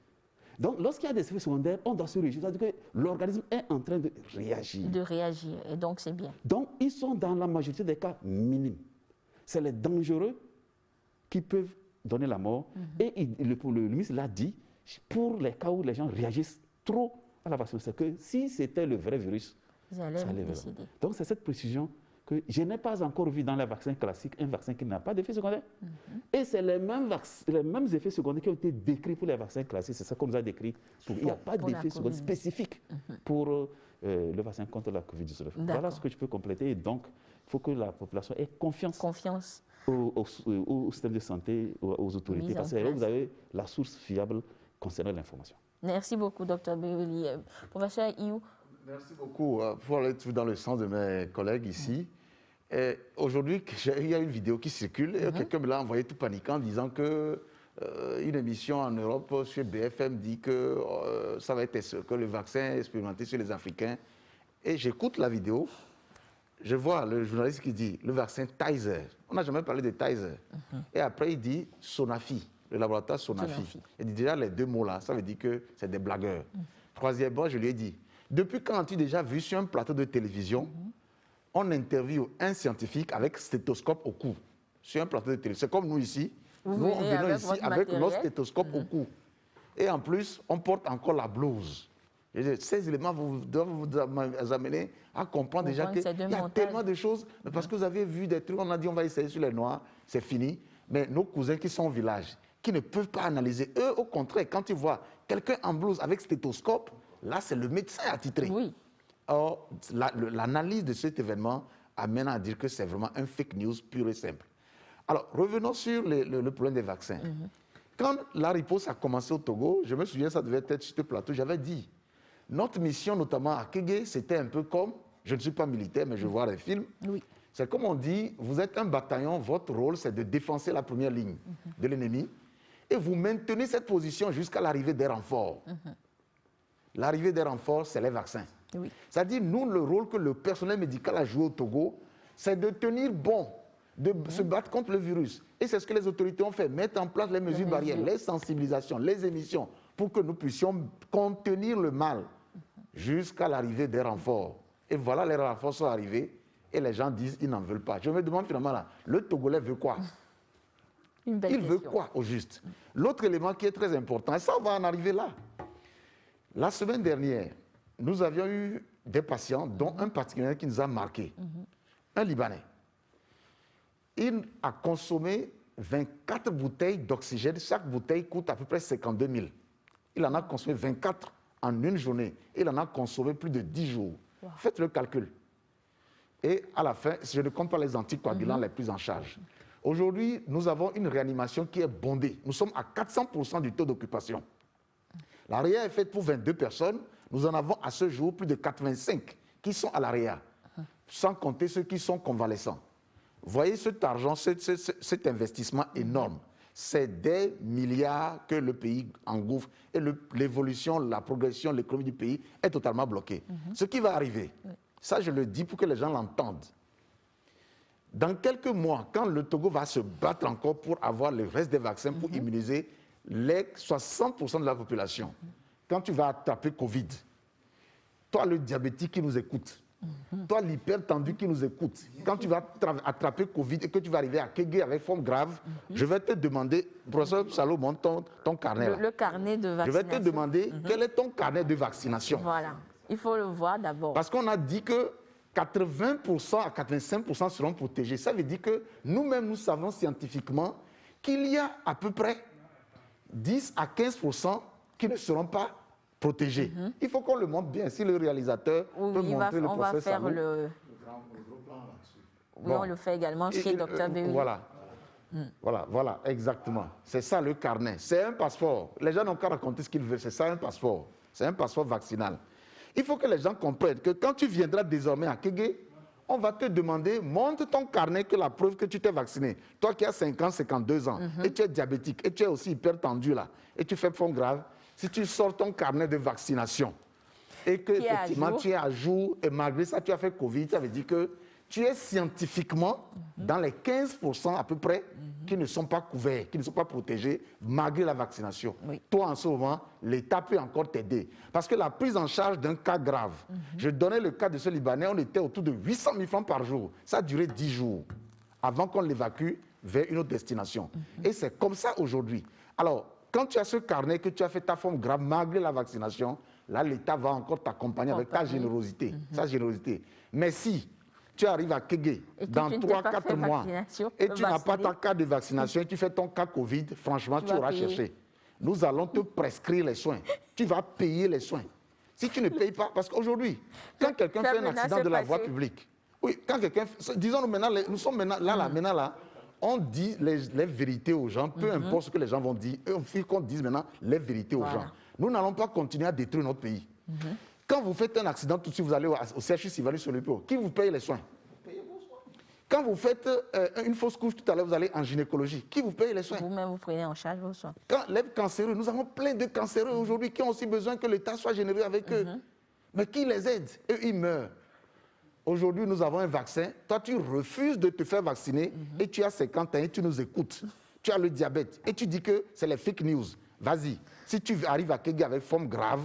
H: Donc, lorsqu'il y a des effets secondaires, on doit se réjouir. C'est-à-dire que l'organisme est en train de réagir.
A: De réagir, et donc c'est bien.
H: Donc, ils sont dans la majorité des cas minimes. C'est les dangereux qui peuvent donner la mort. Et le ministre l'a dit, pour les cas où les gens réagissent trop à la vaccination, c'est que si c'était le vrai virus,
A: ça allait décider.
H: Donc c'est cette précision que je n'ai pas encore vu dans les vaccins classiques, un vaccin qui n'a pas d'effet secondaire. Et c'est les mêmes effets secondaires qui ont été décrits pour les vaccins classiques. C'est ça qu'on nous a décrit. Il n'y a pas d'effet secondaire spécifique pour le vaccin contre la Covid-19. Voilà ce que je peux compléter. Et donc, il faut que la population ait confiance. au système de santé, aux autorités, parce que là, vous avez la source fiable concernant l'information.
A: Merci beaucoup, Dr Béoli. Professeur Iou.
B: Merci beaucoup. Pour aller tout dans le sens de mes collègues ici, aujourd'hui, il y a une vidéo qui circule et quelqu'un me l'a envoyé tout paniquant en disant que une émission en Europe sur BFM dit que ça va être que le vaccin est expérimenté sur les Africains. Et j'écoute la vidéo, je vois le journaliste qui dit le vaccin Pfizer. On n'a jamais parlé de Pfizer. Et après, il dit Sanofi, le laboratoire Sanofi. Il dit déjà les deux mots-là, ça veut dire que c'est des blagueurs. Troisièmement, je lui ai dit, depuis quand as-tu déjà vu sur un plateau de télévision, on interviewe un scientifique avec stéthoscope au cou, sur un plateau de télévision. C'est comme nous ici. Nous, on vient ici avec notre stéthoscope au cou. Et en plus, on porte encore la blouse. Ces éléments doivent vous amener à comprendre déjà qu'il y a tellement de choses. Parce que vous avez vu des trucs, on a dit on va essayer sur les Noirs, c'est fini. Mais nos cousins qui sont au village, qui ne peuvent pas analyser, eux, au contraire, quand ils voient quelqu'un en blouse avec stéthoscope, là, c'est le médecin attitré. Oui. Or, l'analyse de cet événement amène à dire que c'est vraiment un fake news pur et simple. Alors, revenons sur le problème des vaccins. Quand la riposte a commencé au Togo, je me souviens, ça devait être sur ce plateau, j'avais dit, notre mission, notamment à Kégué, c'était un peu comme, je ne suis pas militaire, mais je vois les films, c'est comme on dit, vous êtes un bataillon, votre rôle, c'est de défoncer la première ligne de l'ennemi, et vous maintenez cette position jusqu'à l'arrivée des renforts. L'arrivée des renforts, c'est les vaccins. C'est-à-dire, nous, le rôle que le personnel médical a joué au Togo, c'est de tenir bon, de se battre contre le virus. Et c'est ce que les autorités ont fait, mettre en place les mesures barrières, les sensibilisations, les émissions, pour que nous puissions contenir le mal jusqu'à l'arrivée des renforts. Et voilà, les renforts sont arrivés et les gens disent qu'ils n'en veulent pas. Je me demande finalement, là, le Togolais veut quoi? Il veut quoi au juste? L'autre élément qui est très important, et ça, on va en arriver là. La semaine dernière, nous avions eu des patients, dont un particulier qui nous a marqué, un Libanais. Il a consommé 24 bouteilles d'oxygène. Chaque bouteille coûte à peu près 52 000. Il en a consommé 24 en une journée. Il en a consommé plus de 10 jours. Faites le calcul. Et à la fin, je ne compte pas les anticoagulants les plus en charge. Aujourd'hui, nous avons une réanimation qui est bondée. Nous sommes à 400% du taux d'occupation. La réa est faite pour 22 personnes. Nous en avons à ce jour plus de 85 qui sont à la réa, sans compter ceux qui sont convalescents. Voyez cet argent, cet investissement énorme. C'est des milliards que le pays engouffre et l'évolution, la progression, l'économie du pays est totalement bloquée. Ce qui va arriver, ça je le dis pour que les gens l'entendent. Dans quelques mois, quand le Togo va se battre encore pour avoir le reste des vaccins pour immuniser les 60% de la population, quand tu vas attraper Covid, toi le diabétique qui nous écoute, toi l'hypertendu qui nous écoute, quand tu vas attraper Covid et que tu vas arriver à Kégué avec forme grave, je vais te demander, professeur Salomon, ton carnet.
A: Le carnet de vaccination.
B: Je vais te demander quel est ton carnet de vaccination.
A: Voilà, il faut le voir d'abord.
B: Parce qu'on a dit que 80% à 85% seront protégés. Ça veut dire que nous-mêmes, nous savons scientifiquement qu'il y a à peu près 10 à 15% qui ne seront pas protégés. Il faut qu'on le montre bien. Si le réalisateur peut montrer le processus.
A: On va faire on le fait également chez Dr Béoli.
B: Voilà, exactement. C'est ça le carnet. C'est un passeport. Les gens n'ont qu'à raconter ce qu'ils veulent. C'est ça un passeport. C'est un passeport vaccinal. Il faut que les gens comprennent que quand tu viendras désormais à Kégué, on va te demander, montre ton carnet que la preuve que tu t'es vacciné. Toi qui as 50, 52 ans, et tu es diabétique, et tu es aussi hyper tendu là, et tu fais forme grave, si tu sors ton carnet de vaccination, et que effectivement tu es à jour, et malgré ça tu as fait Covid, ça veut dire que tu es scientifiquement dans les 15% à peu près qui ne sont pas couverts, qui ne sont pas protégés, malgré la vaccination. Toi, en ce moment, l'État peut encore t'aider. Parce que la prise en charge d'un cas grave, je donnais le cas de ce Libanais, on était autour de 800 000 francs par jour. Ça a duré 10 jours avant qu'on l'évacue vers une autre destination. Et c'est comme ça aujourd'hui. Alors, quand tu as ce carnet, que tu as fait ta forme grave malgré la vaccination, là, l'État va encore t'accompagner avec ta générosité. Sa générosité. Mais si tu arrives à Kégué dans 3-4 mois et tu n'as pas ta carte de vaccination et tu fais ton cas Covid, franchement, tu auras cherché. Nous allons te prescrire les soins. Tu vas payer les soins. Si tu ne payes pas, parce qu'aujourd'hui, quand quelqu'un fait un accident de la voie publique, oui, quand quelqu'un, disons-nous maintenant, nous sommes maintenant là, on dit les vérités aux gens, peu importe ce que les gens vont dire, il faut qu'on dise maintenant les vérités aux gens. Nous n'allons pas continuer à détruire notre pays. Quand vous faites un accident, tout de suite, vous allez au CHU Sivali sur le bureau. Qui vous paye les soins? Quand vous faites une fausse couche, tout à l'heure, vous allez en gynécologie. Qui vous paye les soins?
A: Vous-même, vous prenez en charge vos soins.
B: Quand les cancéreux, nous avons plein de cancéreux aujourd'hui qui ont aussi besoin que l'État soit généreux avec eux. Mais qui les aide? Eux, ils meurent. Aujourd'hui, nous avons un vaccin. Toi, tu refuses de te faire vacciner et tu as 50 ans et tu nous écoutes. Tu as le diabète et tu dis que c'est les fake news. Vas-y. Si tu arrives à Kégué avec forme grave,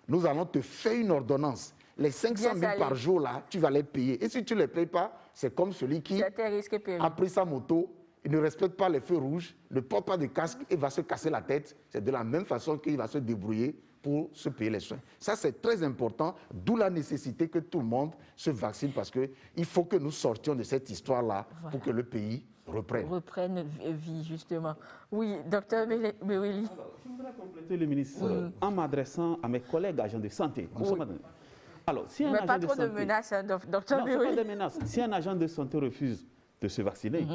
B: nous allons te faire une ordonnance. Les 500 000 par jour, là, tu vas les payer. Et si tu ne les payes pas, c'est comme celui qui a pris sa moto, il ne respecte pas les feux rouges, ne porte pas de casque et va se casser la tête. C'est de la même façon qu'il va se débrouiller pour se payer les soins. Ça, c'est très important, d'où la nécessité que tout le monde se vaccine parce qu'il faut que nous sortions de cette histoire-là pour que le pays reprenne.
A: Reprenne vie, justement. Oui, docteur Beweli.
H: Je voudrais compléter le ministre en m'adressant à mes collègues agents de santé. Alors, si un
A: mais
H: agent
A: pas
H: de
A: trop
H: santé...
A: de menaces, hein, docteur
H: Beweli. Non, ce pas des menaces. Si un agent de santé refuse de se vacciner,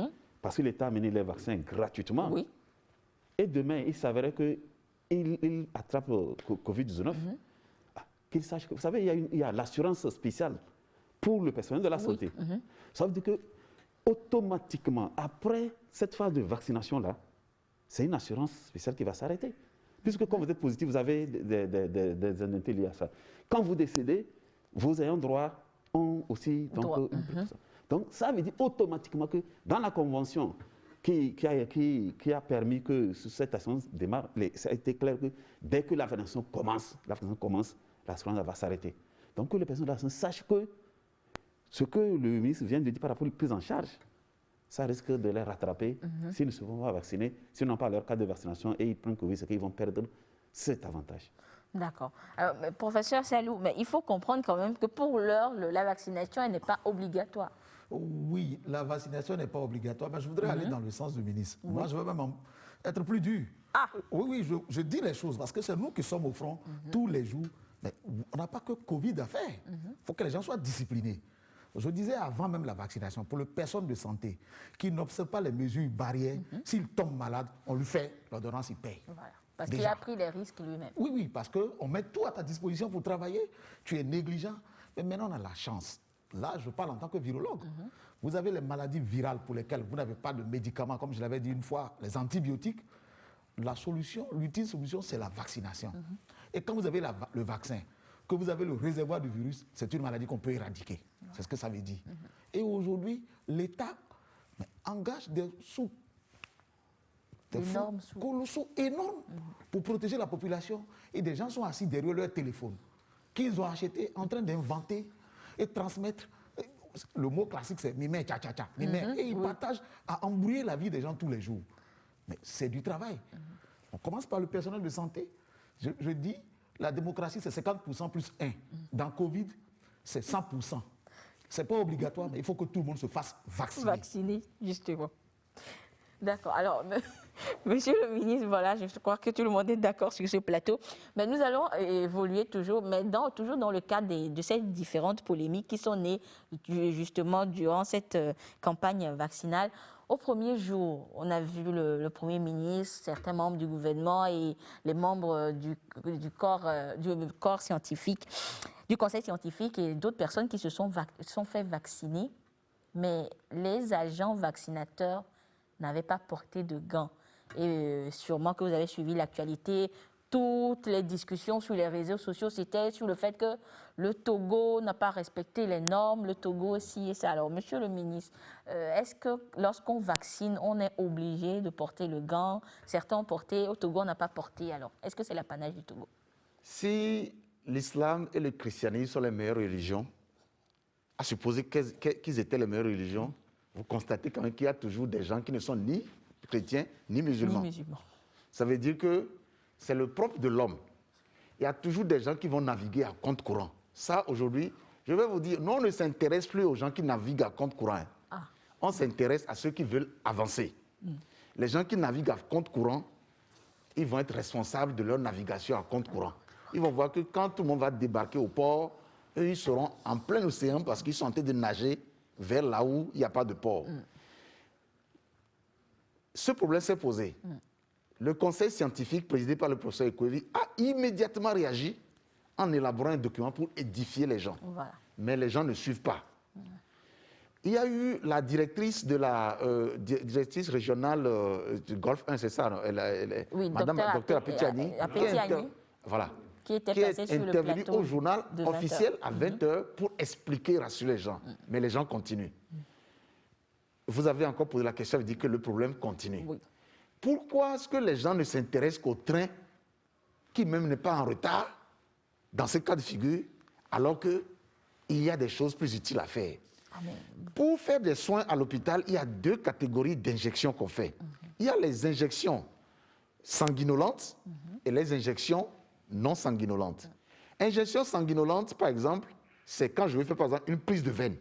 H: parce que l'État a mené les vaccins gratuitement, et demain, il s'avérait qu'il attrape Covid-19, qu'il sache que, vous savez, il y a l'assurance spéciale pour le personnel de la santé. Ça veut dire que automatiquement, après cette phase de vaccination-là, c'est une assurance spéciale qui va s'arrêter. Puisque quand vous êtes positif, vous avez des indemnités liées à ça. Quand vous décédez, vos ayants droit ont aussi donc ça veut dire automatiquement que dans la convention qui a permis que cette assurance démarre, ça a été clair que dès que la vaccination commence, l'assurance va s'arrêter. Donc que les personnes de la santé sachent que ce que le ministre vient de dire par rapport à la prise en charge, ça risque de les rattraper s'ils ne se font pas vacciner, s'ils n'ont pas leur cas de vaccination et ils prennent Covid, c'est qu'ils vont perdre cet avantage.
A: D'accord. Professeur Salou, mais il faut comprendre quand même que pour l'heure, la vaccination n'est pas obligatoire.
C: Oui, la vaccination n'est pas obligatoire, mais je voudrais aller dans le sens du ministre. Moi, je veux même être plus dur. Oui, je dis les choses parce que c'est nous qui sommes au front tous les jours. Mais on n'a pas que Covid à faire. Il faut que les gens soient disciplinés. Je disais avant même la vaccination, pour les personnes de santé qui n'observent pas les mesures barrières, s'ils tombent malades, on lui fait l'ordonnance, il paye.
A: Voilà. Parce qu'il a pris les risques lui-même.
C: Oui, parce qu'on met tout à ta disposition pour travailler. Tu es négligent. Mais maintenant, on a la chance. Là, je parle en tant que virologue. Vous avez les maladies virales pour lesquelles vous n'avez pas de médicaments, comme je l'avais dit une fois, les antibiotiques. La solution, l'ultime solution, c'est la vaccination. Et quand vous avez le vaccin, que vous avez le réservoir du virus, c'est une maladie qu'on peut éradiquer. C'est ce que ça veut dire. Et aujourd'hui, l'État engage des sous colossaux énormes pour protéger la population. Et des gens sont assis derrière leur téléphone qu'ils ont acheté en train d'inventer et transmettre. Le mot classique, c'est mimé, tcha-tcha-tcha. Et ils partagent à embrouiller la vie des gens tous les jours. Mais c'est du travail. On commence par le personnel de santé. Je dis, la démocratie, c'est 50% plus 1. Dans Covid, c'est 100%. Ce n'est pas obligatoire, mais il faut que tout le monde se fasse vacciner.
A: Vacciner, justement. D'accord. Alors, monsieur le ministre, voilà, je crois que tout le monde est d'accord sur ce plateau. Mais nous allons évoluer toujours, mais toujours dans le cadre de ces différentes polémiques qui sont nées justement durant cette campagne vaccinale. Au premier jour, on a vu le Premier ministre, certains membres du gouvernement et les membres du corps scientifique, du conseil scientifique et d'autres personnes qui se sont fait vacciner. Mais les agents vaccinateurs n'avaient pas porté de gants. Et sûrement que vous avez suivi l'actualité, toutes les discussions sur les réseaux sociaux, c'était sur le fait que le Togo n'a pas respecté les normes, le Togo aussi et ça. Alors, monsieur le ministre, est-ce que lorsqu'on vaccine, on est obligé de porter le gant? Certains ont porté, au Togo, on n'a pas porté. Alors, est-ce que c'est l'apanage du Togo?
B: Si l'islam et le christianisme sont les meilleures religions, à supposer qu'ils étaient les meilleures religions, vous constatez quand même qu'il y a toujours des gens qui ne sont ni chrétiens ni musulmans. Ça veut dire que c'est le propre de l'homme. Il y a toujours des gens qui vont naviguer à compte courant. Ça, aujourd'hui, je vais vous dire, nous, on ne s'intéresse plus aux gens qui naviguent à compte courant. On s'intéresse à ceux qui veulent avancer. Les gens qui naviguent à compte courant, ils vont être responsables de leur navigation à compte courant. Ils vont voir que quand tout le monde va débarquer au port, eux, ils seront en plein océan parce qu'ils sont en train de nager vers là où il n'y a pas de port. ce problème s'est posé. Le conseil scientifique présidé par le professeur Ekwevi a immédiatement réagi en élaborant un document pour édifier les gens.
A: Voilà.
B: Mais les gens ne suivent pas. Il y a eu la directrice de la directrice régionale du Golfe 1, c'est ça, non?
A: Oui,
B: Madame Docteur Apetiani, voilà,
A: qui
B: est intervenue au journal officiel à 20h pour expliquer, rassurer les gens. Mais les gens continuent. Vous avez encore posé la question, vous dites que le problème continue.
A: Oui.
B: Pourquoi est-ce que les gens ne s'intéressent qu'au train qui même n'est pas en retard dans ce cas de figure, alors qu'il y a des choses plus utiles à faire? Pour faire des soins à l'hôpital, il y a 2 catégories d'injections qu'on fait. Il y a les injections sanguinolentes et les injections non sanguinolentes. Injection sanguinolente, par exemple, c'est quand je veux faire par exemple une prise de veine.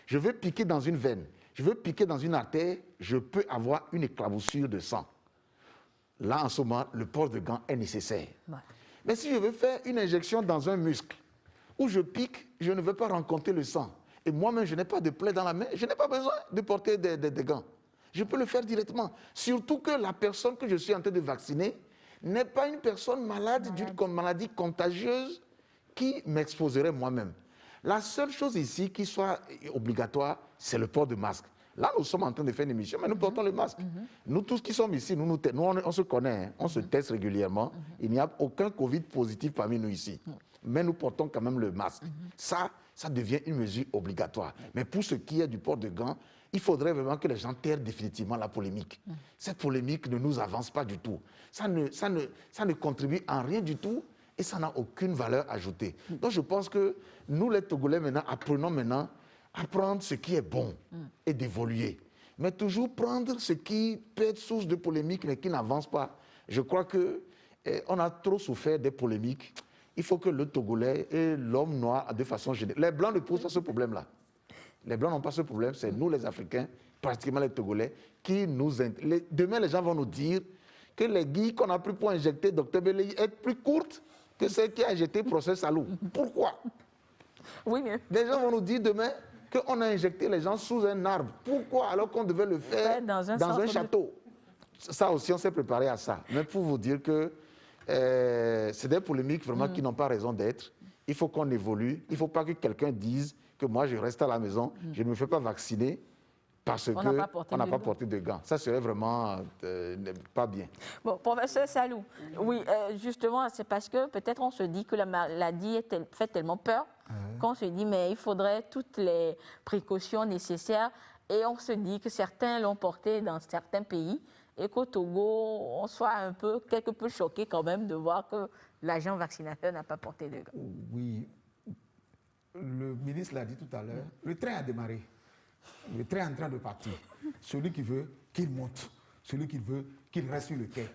B: Je veux piquer dans une veine, je veux piquer dans une artère, je peux avoir une éclaboussure de sang. Là, en ce moment, le port de gants est nécessaire. Ouais. Mais si je veux faire une injection dans un muscle, où je pique, je ne veux pas rencontrer le sang. Et moi-même, je n'ai pas de plaie dans la main, je n'ai pas besoin de porter des gants. Je peux le faire directement. Surtout que la personne que je suis en train de vacciner n'est pas une personne malade d'une maladie contagieuse qui m'exposerait moi-même. La seule chose ici qui soit obligatoire, c'est le port de masque. Là, nous sommes en train de faire une émission, mais nous portons le masque. Nous tous qui sommes ici, on se connaît, hein, on se teste régulièrement. Il n'y a aucun Covid positif parmi nous ici. Mais nous portons quand même le masque. Ça devient une mesure obligatoire. Mais pour ce qui est du port de gants, il faudrait vraiment que les gens tairent définitivement la polémique. Cette polémique ne nous avance pas du tout. Ça ne contribue en rien du tout et ça n'a aucune valeur ajoutée. Donc je pense que nous, les Togolais, apprenons maintenant à prendre ce qui est bon et d'évoluer. Mais toujours prendre ce qui peut être source de polémique mais qui n'avance pas. Je crois qu'on a trop souffert des polémiques. Il faut que le Togolais et l'homme noir, de façon générale... Les Blancs ne posent pas ce problème-là. Les Blancs n'ont pas ce problème, c'est nous les Africains, pratiquement les Togolais, qui nous... Demain, les gens vont nous dire que les guilles qu'on a pris pour injecter Dr Beley est plus courte que celle qui a injecté Procès Salou. Pourquoi?
A: Oui, mais...
B: Les gens vont nous dire demain qu'on a injecté les gens sous un arbre. Pourquoi? Alors qu'on devait le faire dans un château. Ça aussi, on s'est préparé à ça. Mais pour vous dire que c'est des polémiques vraiment qui n'ont pas raison d'être. Il faut qu'on évolue. Il ne faut pas que quelqu'un dise que moi, je reste à la maison, je ne me fais pas vacciner parce qu'on n'a pas porté de gants. Ça serait vraiment pas bien.
A: Bon, professeur Salou, oui, justement, c'est parce que peut-être on se dit que la maladie fait tellement peur qu'on se dit, mais il faudrait toutes les précautions nécessaires et on se dit que certains l'ont porté dans certains pays et qu'au Togo, on soit quelque peu choqué quand même de voir que l'agent vaccinateur n'a pas porté de gants.
C: Oui, le ministre l'a dit tout à l'heure, le train a démarré. Le train est en train de partir. Celui qui veut, qu'il monte. Celui qui veut, qu'il reste sur le quai.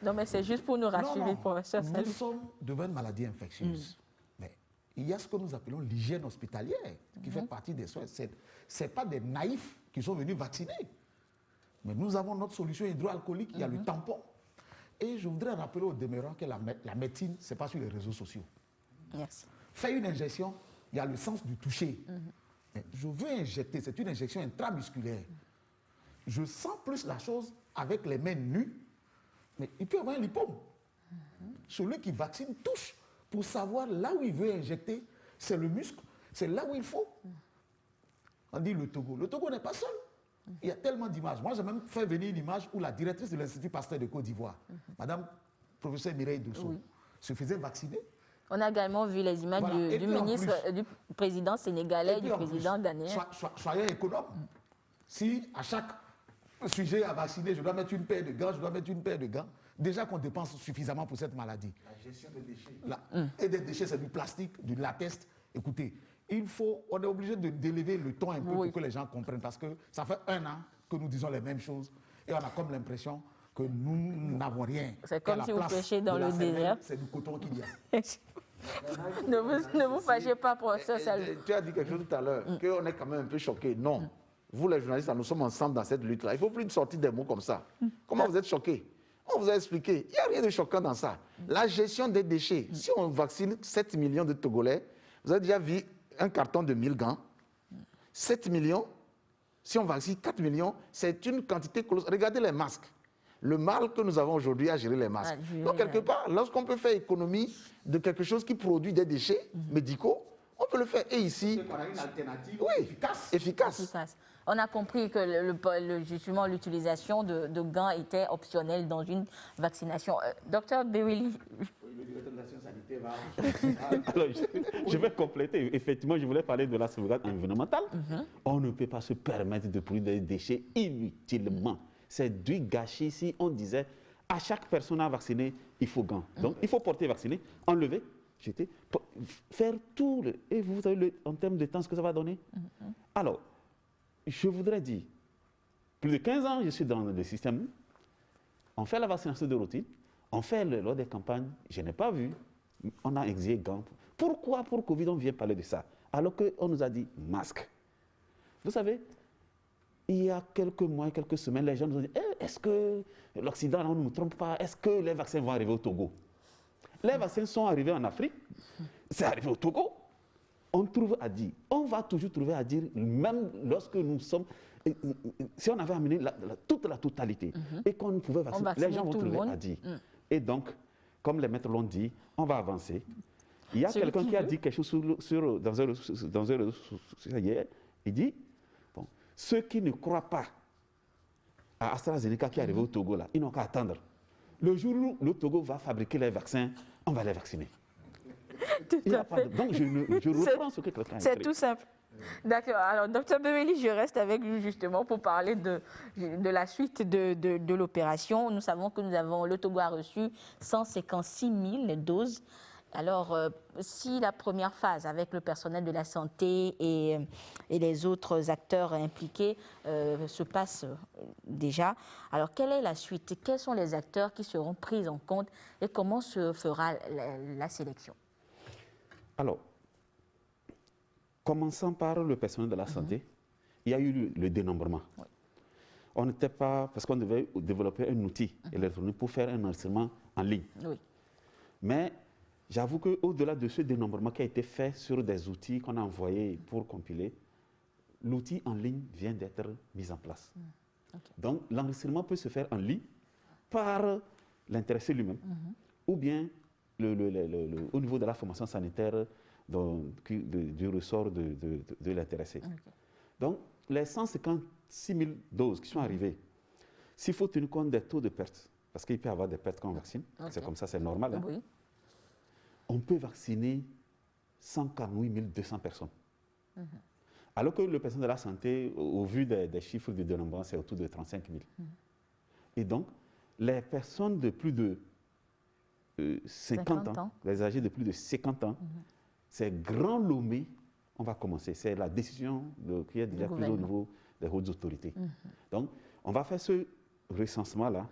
A: Non, mais c'est juste pour nous rassurer, professeur Salou.
C: Nous sommes devant une maladie infectieuse. Mais il y a ce que nous appelons l'hygiène hospitalière, qui fait partie des soins. Ce n'est pas des naïfs qui sont venus vacciner. Mais nous avons notre solution hydroalcoolique, il y a le tampon. Et je voudrais rappeler au demeurant que la médecine, ce n'est pas sur les réseaux sociaux.
A: Merci.
C: Faire une injection, il y a le sens du toucher. Mais je veux injecter, c'est une injection intramusculaire. Je sens plus la chose avec les mains nues, mais il peut y avoir un lipome. Celui qui vaccine touche pour savoir là où il veut injecter, c'est le muscle, c'est là où il faut. On dit le Togo. Le Togo n'est pas seul. Il y a tellement d'images. Moi, j'ai même fait venir une image où la directrice de l'Institut Pasteur de Côte d'Ivoire, Madame Professeur Mireille Dosso, se faisait vacciner.
A: On a également vu les images du ministre, du président sénégalais, du président ghanéen.
C: Soyez économe. Si à chaque sujet à vacciner, je dois mettre une paire de gants, je dois mettre une paire de gants, déjà qu'on dépense suffisamment pour cette maladie.
B: La gestion des déchets.
C: Et des déchets, c'est du plastique, du latex. Écoutez, on est obligé d'élever le ton un peu pour que les gens comprennent, parce que ça fait 1 an que nous disons les mêmes choses et on a comme l'impression que nous n'avons rien.
A: C'est comme si vous pêchez dans le désert.
C: C'est du coton qu'il y a.
A: Ne vous fâchez pas, professeur Salou.
B: Tu as dit quelque chose tout à l'heure, qu'on est quand même un peu choqués. Non. Vous, les journalistes, nous sommes ensemble dans cette lutte-là. Il ne faut plus sortir des mots comme ça. Comment vous êtes choqués? On vous a expliqué. Il n'y a rien de choquant dans ça. La gestion des déchets. Si on vaccine 7 millions de Togolais, vous avez déjà vu un carton de 1000 gants. 7 millions, Si on vaccine 4 millions, c'est une quantité colossale. Regardez les masques. Le mal que nous avons aujourd'hui à gérer les masques. Donc, quelque part, lorsqu'on peut faire économie de quelque chose qui produit des déchets médicaux, on peut le faire. Et ici,
C: on a une alternative
B: efficace.
A: On a compris que justement l'utilisation de gants était optionnelle dans une vaccination. Docteur Beweli.
C: Le directeur de l'action sanitaire va...
H: Alors, je vais compléter. Effectivement, je voulais parler de la sauvegarde environnementale. On ne peut pas se permettre de produire des déchets inutilement. C'est du gâchis si on disait à chaque personne à vacciner, il faut gants. Donc, il faut porter vacciné, enlever, jeter, faire tout. Et vous savez en termes de temps ce que ça va donner. Alors, je voudrais dire, plus de 15 ans, je suis dans le système. On fait la vaccination de routine, on fait lors des campagnes. Je n'ai pas vu, on a exigé gants. Pourquoi pour Covid on vient parler de ça alors qu'on nous a dit masque? Vous savez, il y a quelques mois, quelques semaines, les gens nous ont dit est-ce que l'Occident, on ne nous trompe pas? Est-ce que les vaccins vont arriver au Togo? Les vaccins sont arrivés en Afrique, c'est arrivé au Togo. On trouve à dire, on va toujours trouver à dire, même lorsque nous sommes. Si on avait amené toute la totalité et qu'on ne pouvait vacciner, les gens vont trouver à dire. Et donc, comme les maîtres l'ont dit, on va avancer. Il y a quelqu'un qui a dit quelque chose dans un réseau hier. Il dit ceux qui ne croient pas à AstraZeneca qui est arrivé au Togo, là, ils n'ont qu'à attendre. Le jour où le Togo va fabriquer les vaccins, on va les vacciner.
A: Tout à fait.
H: Donc, je reprends ce que quelqu'un a écrit.
A: C'est tout simple. D'accord. Alors, Dr Beweli, je reste avec lui justement pour parler de la suite de l'opération. Nous savons que le Togo a reçu 156 000 doses. Alors, si la première phase avec le personnel de la santé et les autres acteurs impliqués se passe déjà, alors quelle est la suite? Quels sont les acteurs qui seront pris en compte et comment se fera la sélection?
H: Alors, commençant par le personnel de la santé, il y a eu le dénombrement. Oui. On n'était pas, parce qu'on devait développer un outil électronique pour faire un enregistrement en ligne. Oui. Mais j'avoue qu'au-delà de ce dénombrement qui a été fait sur des outils qu'on a envoyés pour compiler, l'outil en ligne vient d'être mis en place. Okay. Donc, l'enregistrement peut se faire en ligne par l'intéressé lui-même, ou bien au niveau de la formation sanitaire du ressort de l'intéressé. Okay. Donc, les 156 000 doses qui sont arrivées, s'il faut tenir compte des taux de perte, parce qu'il peut y avoir des pertes quand on vaccine, c'est comme ça, c'est normal. Hein? Oui. On peut vacciner 148 200 personnes. Alors que le personnel de la santé, au vu des chiffres de dénombrement, c'est autour de 35 000. Et donc, les personnes de plus de 50 ans, les âgés de plus de 50 ans, c'est Grand Lomé, on va commencer. C'est la décision qui est déjà prise au niveau des hautes autorités. Donc, on va faire ce recensement-là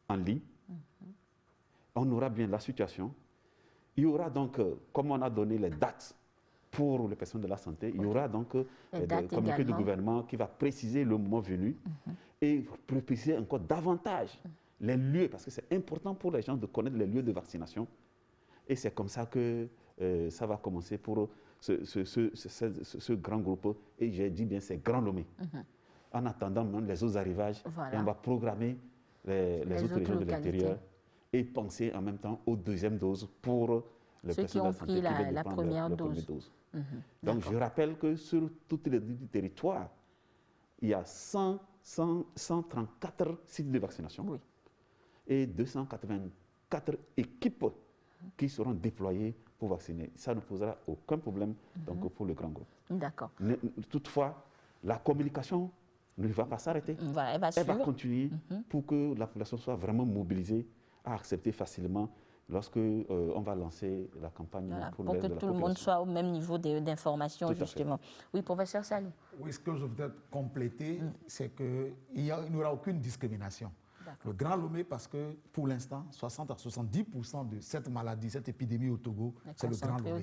H: en ligne. On aura bien la situation. Il y aura donc, comme on a donné les dates pour les personnes de la santé, il y aura donc le communiqué du gouvernement qui va préciser le moment venu et préciser encore davantage les lieux, parce que c'est important pour les gens de connaître les lieux de vaccination. Et c'est comme ça que ça va commencer pour ce grand groupe. Et j'ai dit bien, c'est Grand Lomé. En attendant même les autres arrivages, et on va programmer les autres régions de l'intérieur et penser en même temps aux deuxièmes doses pour les
A: ceux qui ont pris la première dose.
H: Donc, je rappelle que sur tout le territoire, il y a 134 sites de vaccination et 284 équipes qui seront déployées pour vacciner. Ça ne posera aucun problème donc, pour le grand groupe.
A: D'accord.
H: Toutefois, la communication ne va pas s'arrêter.
A: Elle va
H: continuer pour que la population soit vraiment mobilisée à accepter facilement lorsque on va lancer la campagne
A: pour que tout le monde soit au même niveau d'information, justement. Oui, professeur Salou.
C: Oui, ce que je voudrais compléter, c'est qu'il n'y aura aucune discrimination. Le Grand Lomé, parce que pour l'instant, 60 à 70% de cette maladie, cette épidémie au Togo, c'est le Grand Lomé.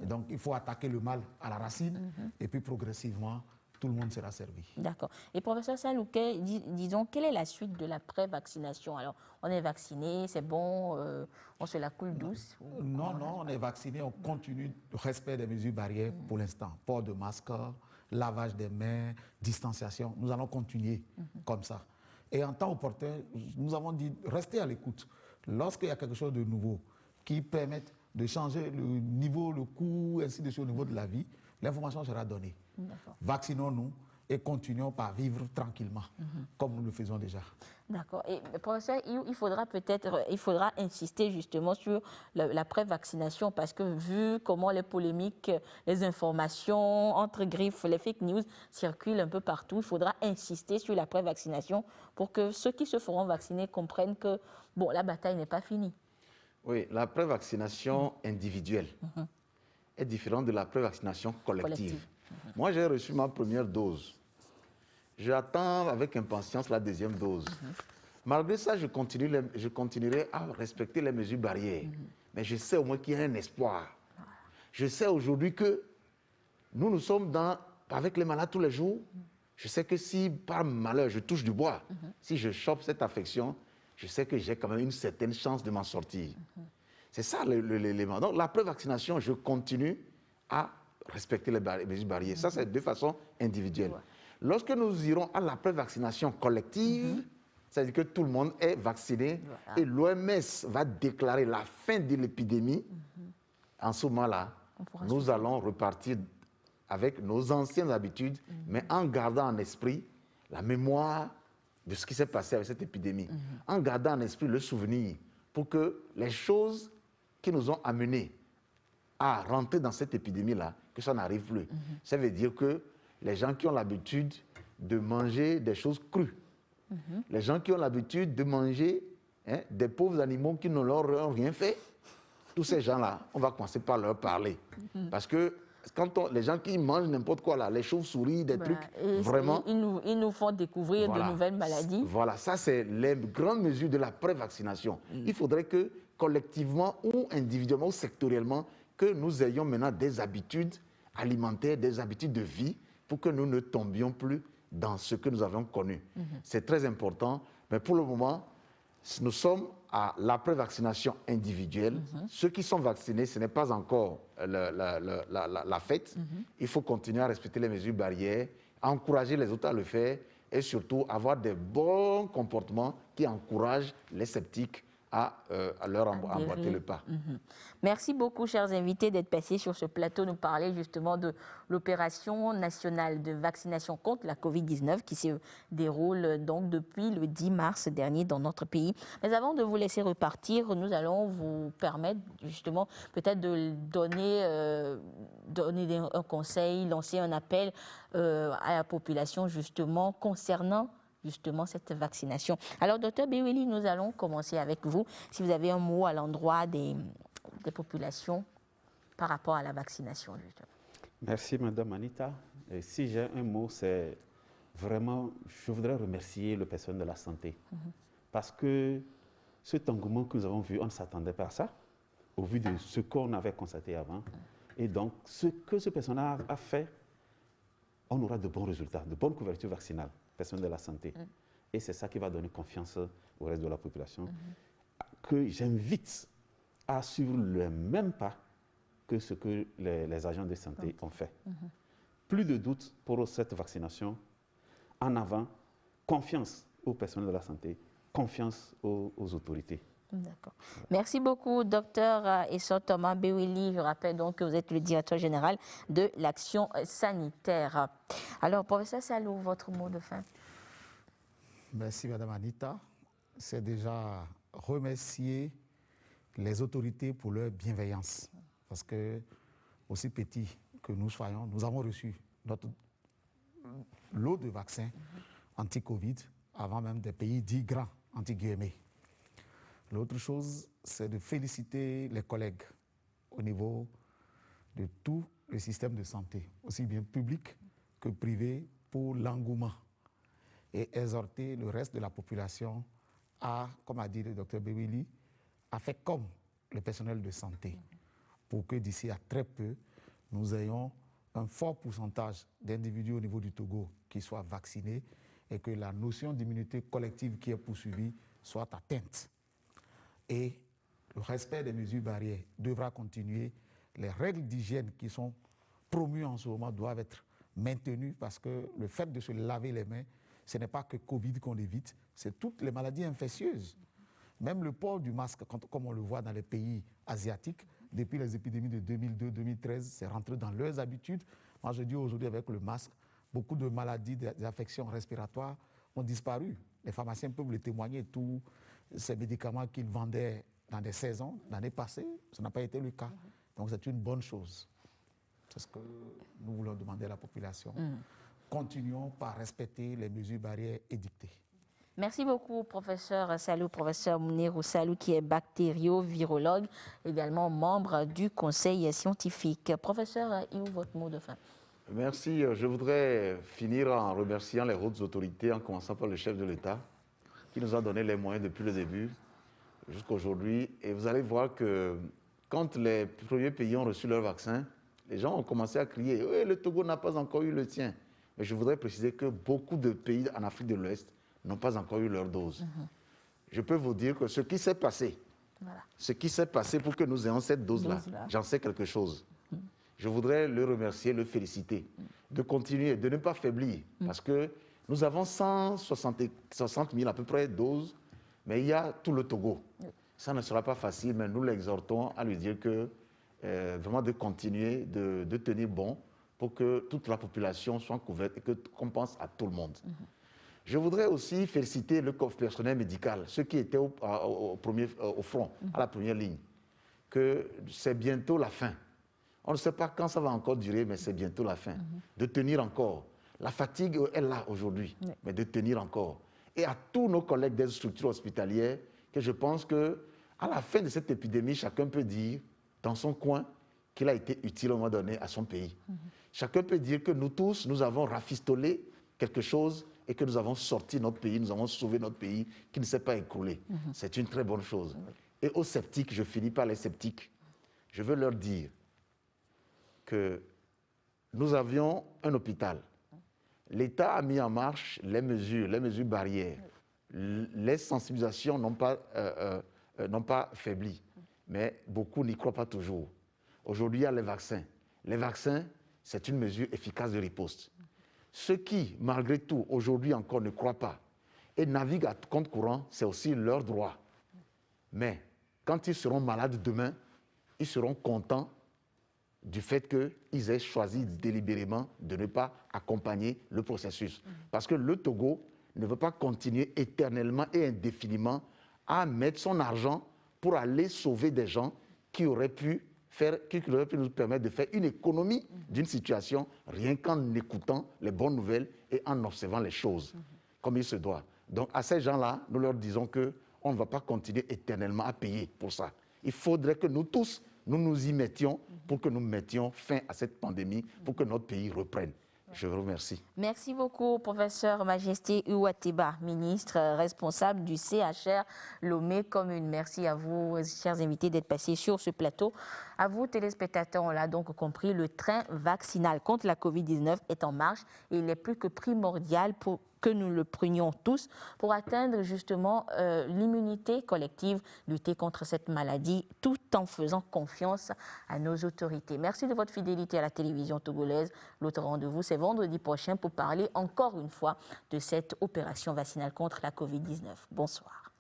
C: Et donc, il faut attaquer le mal à la racine et puis progressivement tout le monde sera servi.
A: D'accord. Et professeur Salouquet, disons, quelle est la suite de la pré-vaccination? Alors, on est vacciné, c'est bon, on se la coule douce?
C: Non, on est vacciné, on continue le respect des mesures barrières pour l'instant. Port de masque, lavage des mains, distanciation. Nous allons continuer comme ça. Et en temps opportun, nous avons dit, restez à l'écoute. Lorsqu'il y a quelque chose de nouveau qui permette de changer le niveau, le coût, ainsi de suite au niveau de la vie, l'information sera donnée. Vaccinons-nous et continuons par vivre tranquillement, comme nous le faisons déjà.
A: D'accord. Et professeur, il faudra insister justement sur la pré-vaccination parce que vu comment les polémiques, les informations entre griffes, les fake news circulent un peu partout, il faudra insister sur la pré-vaccination pour que ceux qui se feront vacciner comprennent que bon, la bataille n'est pas finie.
B: Oui, la pré-vaccination individuelle est différente de la pré-vaccination collective. Moi, j'ai reçu ma première dose. J'attends avec impatience la deuxième dose. Malgré ça, je continuerai à respecter les mesures barrières. Mais je sais au moins qu'il y a un espoir. Je sais aujourd'hui que nous sommes avec les malades tous les jours. Je sais que si par malheur je touche du bois, si je chope cette affection, je sais que j'ai quand même une certaine chance de m'en sortir. C'est ça l'élément. Donc la pré-vaccination, je continue à respecter les mesures barrières. Ça, c'est de façon individuelle. Lorsque nous irons à la pré-vaccination collective, c'est-à-dire que tout le monde est vacciné et l'OMS va déclarer la fin de l'épidémie, en ce moment-là, nous allons repartir avec nos anciennes habitudes, mais en gardant en esprit la mémoire de ce qui s'est passé avec cette épidémie, en gardant en esprit le souvenir pour que les choses qui nous ont amenés à rentrer dans cette épidémie-là, que ça n'arrive plus. Ça veut dire que les gens qui ont l'habitude de manger des choses crues, les gens qui ont l'habitude de manger des pauvres animaux qui ne leur ont rien fait, tous ces gens-là, on va commencer par leur parler. Parce que quand les gens qui mangent n'importe quoi, là, les chauves-souris, des trucs, vraiment...
A: Ils nous font découvrir de nouvelles maladies.
B: Voilà, ça c'est les grandes mesures de la pré-vaccination. Il faudrait que collectivement ou individuellement ou sectoriellement, que nous ayons maintenant des habitudes alimentaires, des habitudes de vie, pour que nous ne tombions plus dans ce que nous avons connu. C'est très important, mais pour le moment, nous sommes à la pré-vaccination individuelle. Ceux qui sont vaccinés, ce n'est pas encore la fête. Il faut continuer à respecter les mesures barrières, encourager les autres à le faire et surtout avoir des bons comportements qui encouragent les sceptiques à leur emboîter le pas.
A: Merci beaucoup, chers invités, d'être passés sur ce plateau, nous parler justement de l'opération nationale de vaccination contre la Covid-19 qui se déroule donc depuis le 10 mars dernier dans notre pays. Mais avant de vous laisser repartir, nous allons vous permettre justement peut-être de donner un conseil, lancer un appel à la population justement concernant cette vaccination. Alors, docteur Beweli, nous allons commencer avec vous. Si vous avez un mot à l'endroit des populations par rapport à la vaccination, justement.
H: Merci, Madame Anita. Et si j'ai un mot, c'est vraiment, je voudrais remercier le personnel de la santé. Parce que cet engouement que nous avons vu, on ne s'attendait pas à ça, au vu de ce qu'on avait constaté avant. Et donc, ce que ce personnel a fait, on aura de bons résultats, de bonnes couvertures vaccinales. Personnel de la santé. Et c'est ça qui va donner confiance au reste de la population. Que j'invite à suivre le même pas que ce que les agents de santé ont fait. Plus de doute pour cette vaccination. En avant, confiance au personnel de la santé, confiance aux autorités.
A: D'accord. Merci beaucoup, docteur Essor Thomas Beweli. Je rappelle donc que vous êtes le directeur général de l'action sanitaire. Alors, professeur Salou, votre mot de fin.
C: Merci, Madame Anita. C'est déjà remercier les autorités pour leur bienveillance. Parce que, aussi petits que nous soyons, nous avons reçu notre lot de vaccins anti-Covid avant même des pays dits grands, anti-guillemets. L'autre chose, c'est de féliciter les collègues au niveau de tout le système de santé, aussi bien public que privé, pour l'engouement et exhorter le reste de la population à, comme a dit le docteur Beweli, à faire comme le personnel de santé pour que d'ici à très peu, nous ayons un fort pourcentage d'individus au niveau du Togo qui soient vaccinés et que la notion d'immunité collective qui est poursuivie soit atteinte. Et le respect des mesures barrières devra continuer. Les règles d'hygiène qui sont promues en ce moment doivent être maintenues parce que le fait de se laver les mains, ce n'est pas que Covid qu'on évite, c'est toutes les maladies infectieuses. Même le port du masque, comme on le voit dans les pays asiatiques, depuis les épidémies de 2002-2013, c'est rentré dans leurs habitudes. Moi, je dis aujourd'hui avec le masque, beaucoup de maladies, des affections respiratoires ont disparu. Les pharmaciens peuvent le témoigner. Tous ces médicaments qu'ils vendaient dans des saisons, l'année passée, ça n'a pas été le cas. Donc c'est une bonne chose. C'est ce que nous voulons demander à la population. Continuons par respecter les mesures barrières édictées.
A: Merci beaucoup, professeur Salou, professeur Mounirou Salou, qui est bactério-virologue, également membre du conseil scientifique. Professeur, où votre mot de fin?
B: Merci. Je voudrais finir en remerciant les hautes autorités, en commençant par le chef de l'État, qui nous a donné les moyens depuis le début jusqu'à aujourd'hui. Et vous allez voir que quand les premiers pays ont reçu leur vaccin, les gens ont commencé à crier « le Togo n'a pas encore eu le tien ». Mais je voudrais préciser que beaucoup de pays en Afrique de l'Ouest n'ont pas encore eu leur dose. Je peux vous dire que ce qui s'est passé, pour que nous ayons cette dose-là, j'en sais quelque chose. Je voudrais le remercier, le féliciter, de continuer, de ne pas faiblir, parce que nous avons 160 000 à peu près doses, mais il y a tout le Togo. Ça ne sera pas facile, mais nous l'exhortons à lui dire que vraiment de continuer, de tenir bon pour que toute la population soit couverte et qu'on pense à tout le monde. Je voudrais aussi féliciter le corps personnel médical, ceux qui étaient au front, à la première ligne, que c'est bientôt la fin. On ne sait pas quand ça va encore durer, mais c'est bientôt la fin. De tenir encore. La fatigue est là aujourd'hui, mais de tenir encore. Et à tous nos collègues des structures hospitalières, que je pense qu'à la fin de cette épidémie, chacun peut dire, dans son coin, qu'il a été utile au moment donné à son pays. Chacun peut dire que nous tous, nous avons rafistolé quelque chose et que nous avons sorti notre pays, nous avons sauvé notre pays qui ne s'est pas écroulé. C'est une très bonne chose. Et aux sceptiques, je finis par les sceptiques, je veux leur dire que nous avions un hôpital. L'État a mis en marche les mesures barrières. Les sensibilisations n'ont pas faibli, mais beaucoup n'y croient pas toujours. Aujourd'hui, il y a les vaccins. Les vaccins, c'est une mesure efficace de riposte. Ceux qui, malgré tout, aujourd'hui encore ne croient pas et naviguent à compte courant, c'est aussi leur droit. Mais quand ils seront malades demain, ils seront contents du fait qu'ils aient choisi délibérément de ne pas accompagner le processus. Parce que le Togo ne veut pas continuer éternellement et indéfiniment à mettre son argent pour aller sauver des gens qui auraient pu nous permettre de faire une économie d'une situation rien qu'en écoutant les bonnes nouvelles et en observant les choses comme il se doit. Donc à ces gens-là, nous leur disons qu'on ne va pas continuer éternellement à payer pour ça. Il faudrait que nous tous, nous nous y mettions pour que nous mettions fin à cette pandémie, pour que notre pays reprenne. Je vous remercie.
A: Merci beaucoup, professeur Majesté Ouatteba, ministre responsable du CHR Lomé Commune. Merci à vous, chers invités, d'être passés sur ce plateau. À vous, téléspectateurs, on l'a donc compris, le train vaccinal contre la Covid-19 est en marche et il est plus que primordial pour que nous le prenions tous pour atteindre justement l'immunité collective, lutter contre cette maladie, tout en faisant confiance à nos autorités. Merci de votre fidélité à la télévision togolaise. L'autre rendez-vous, c'est vendredi prochain pour parler encore une fois de cette opération vaccinale contre la Covid-19. Bonsoir.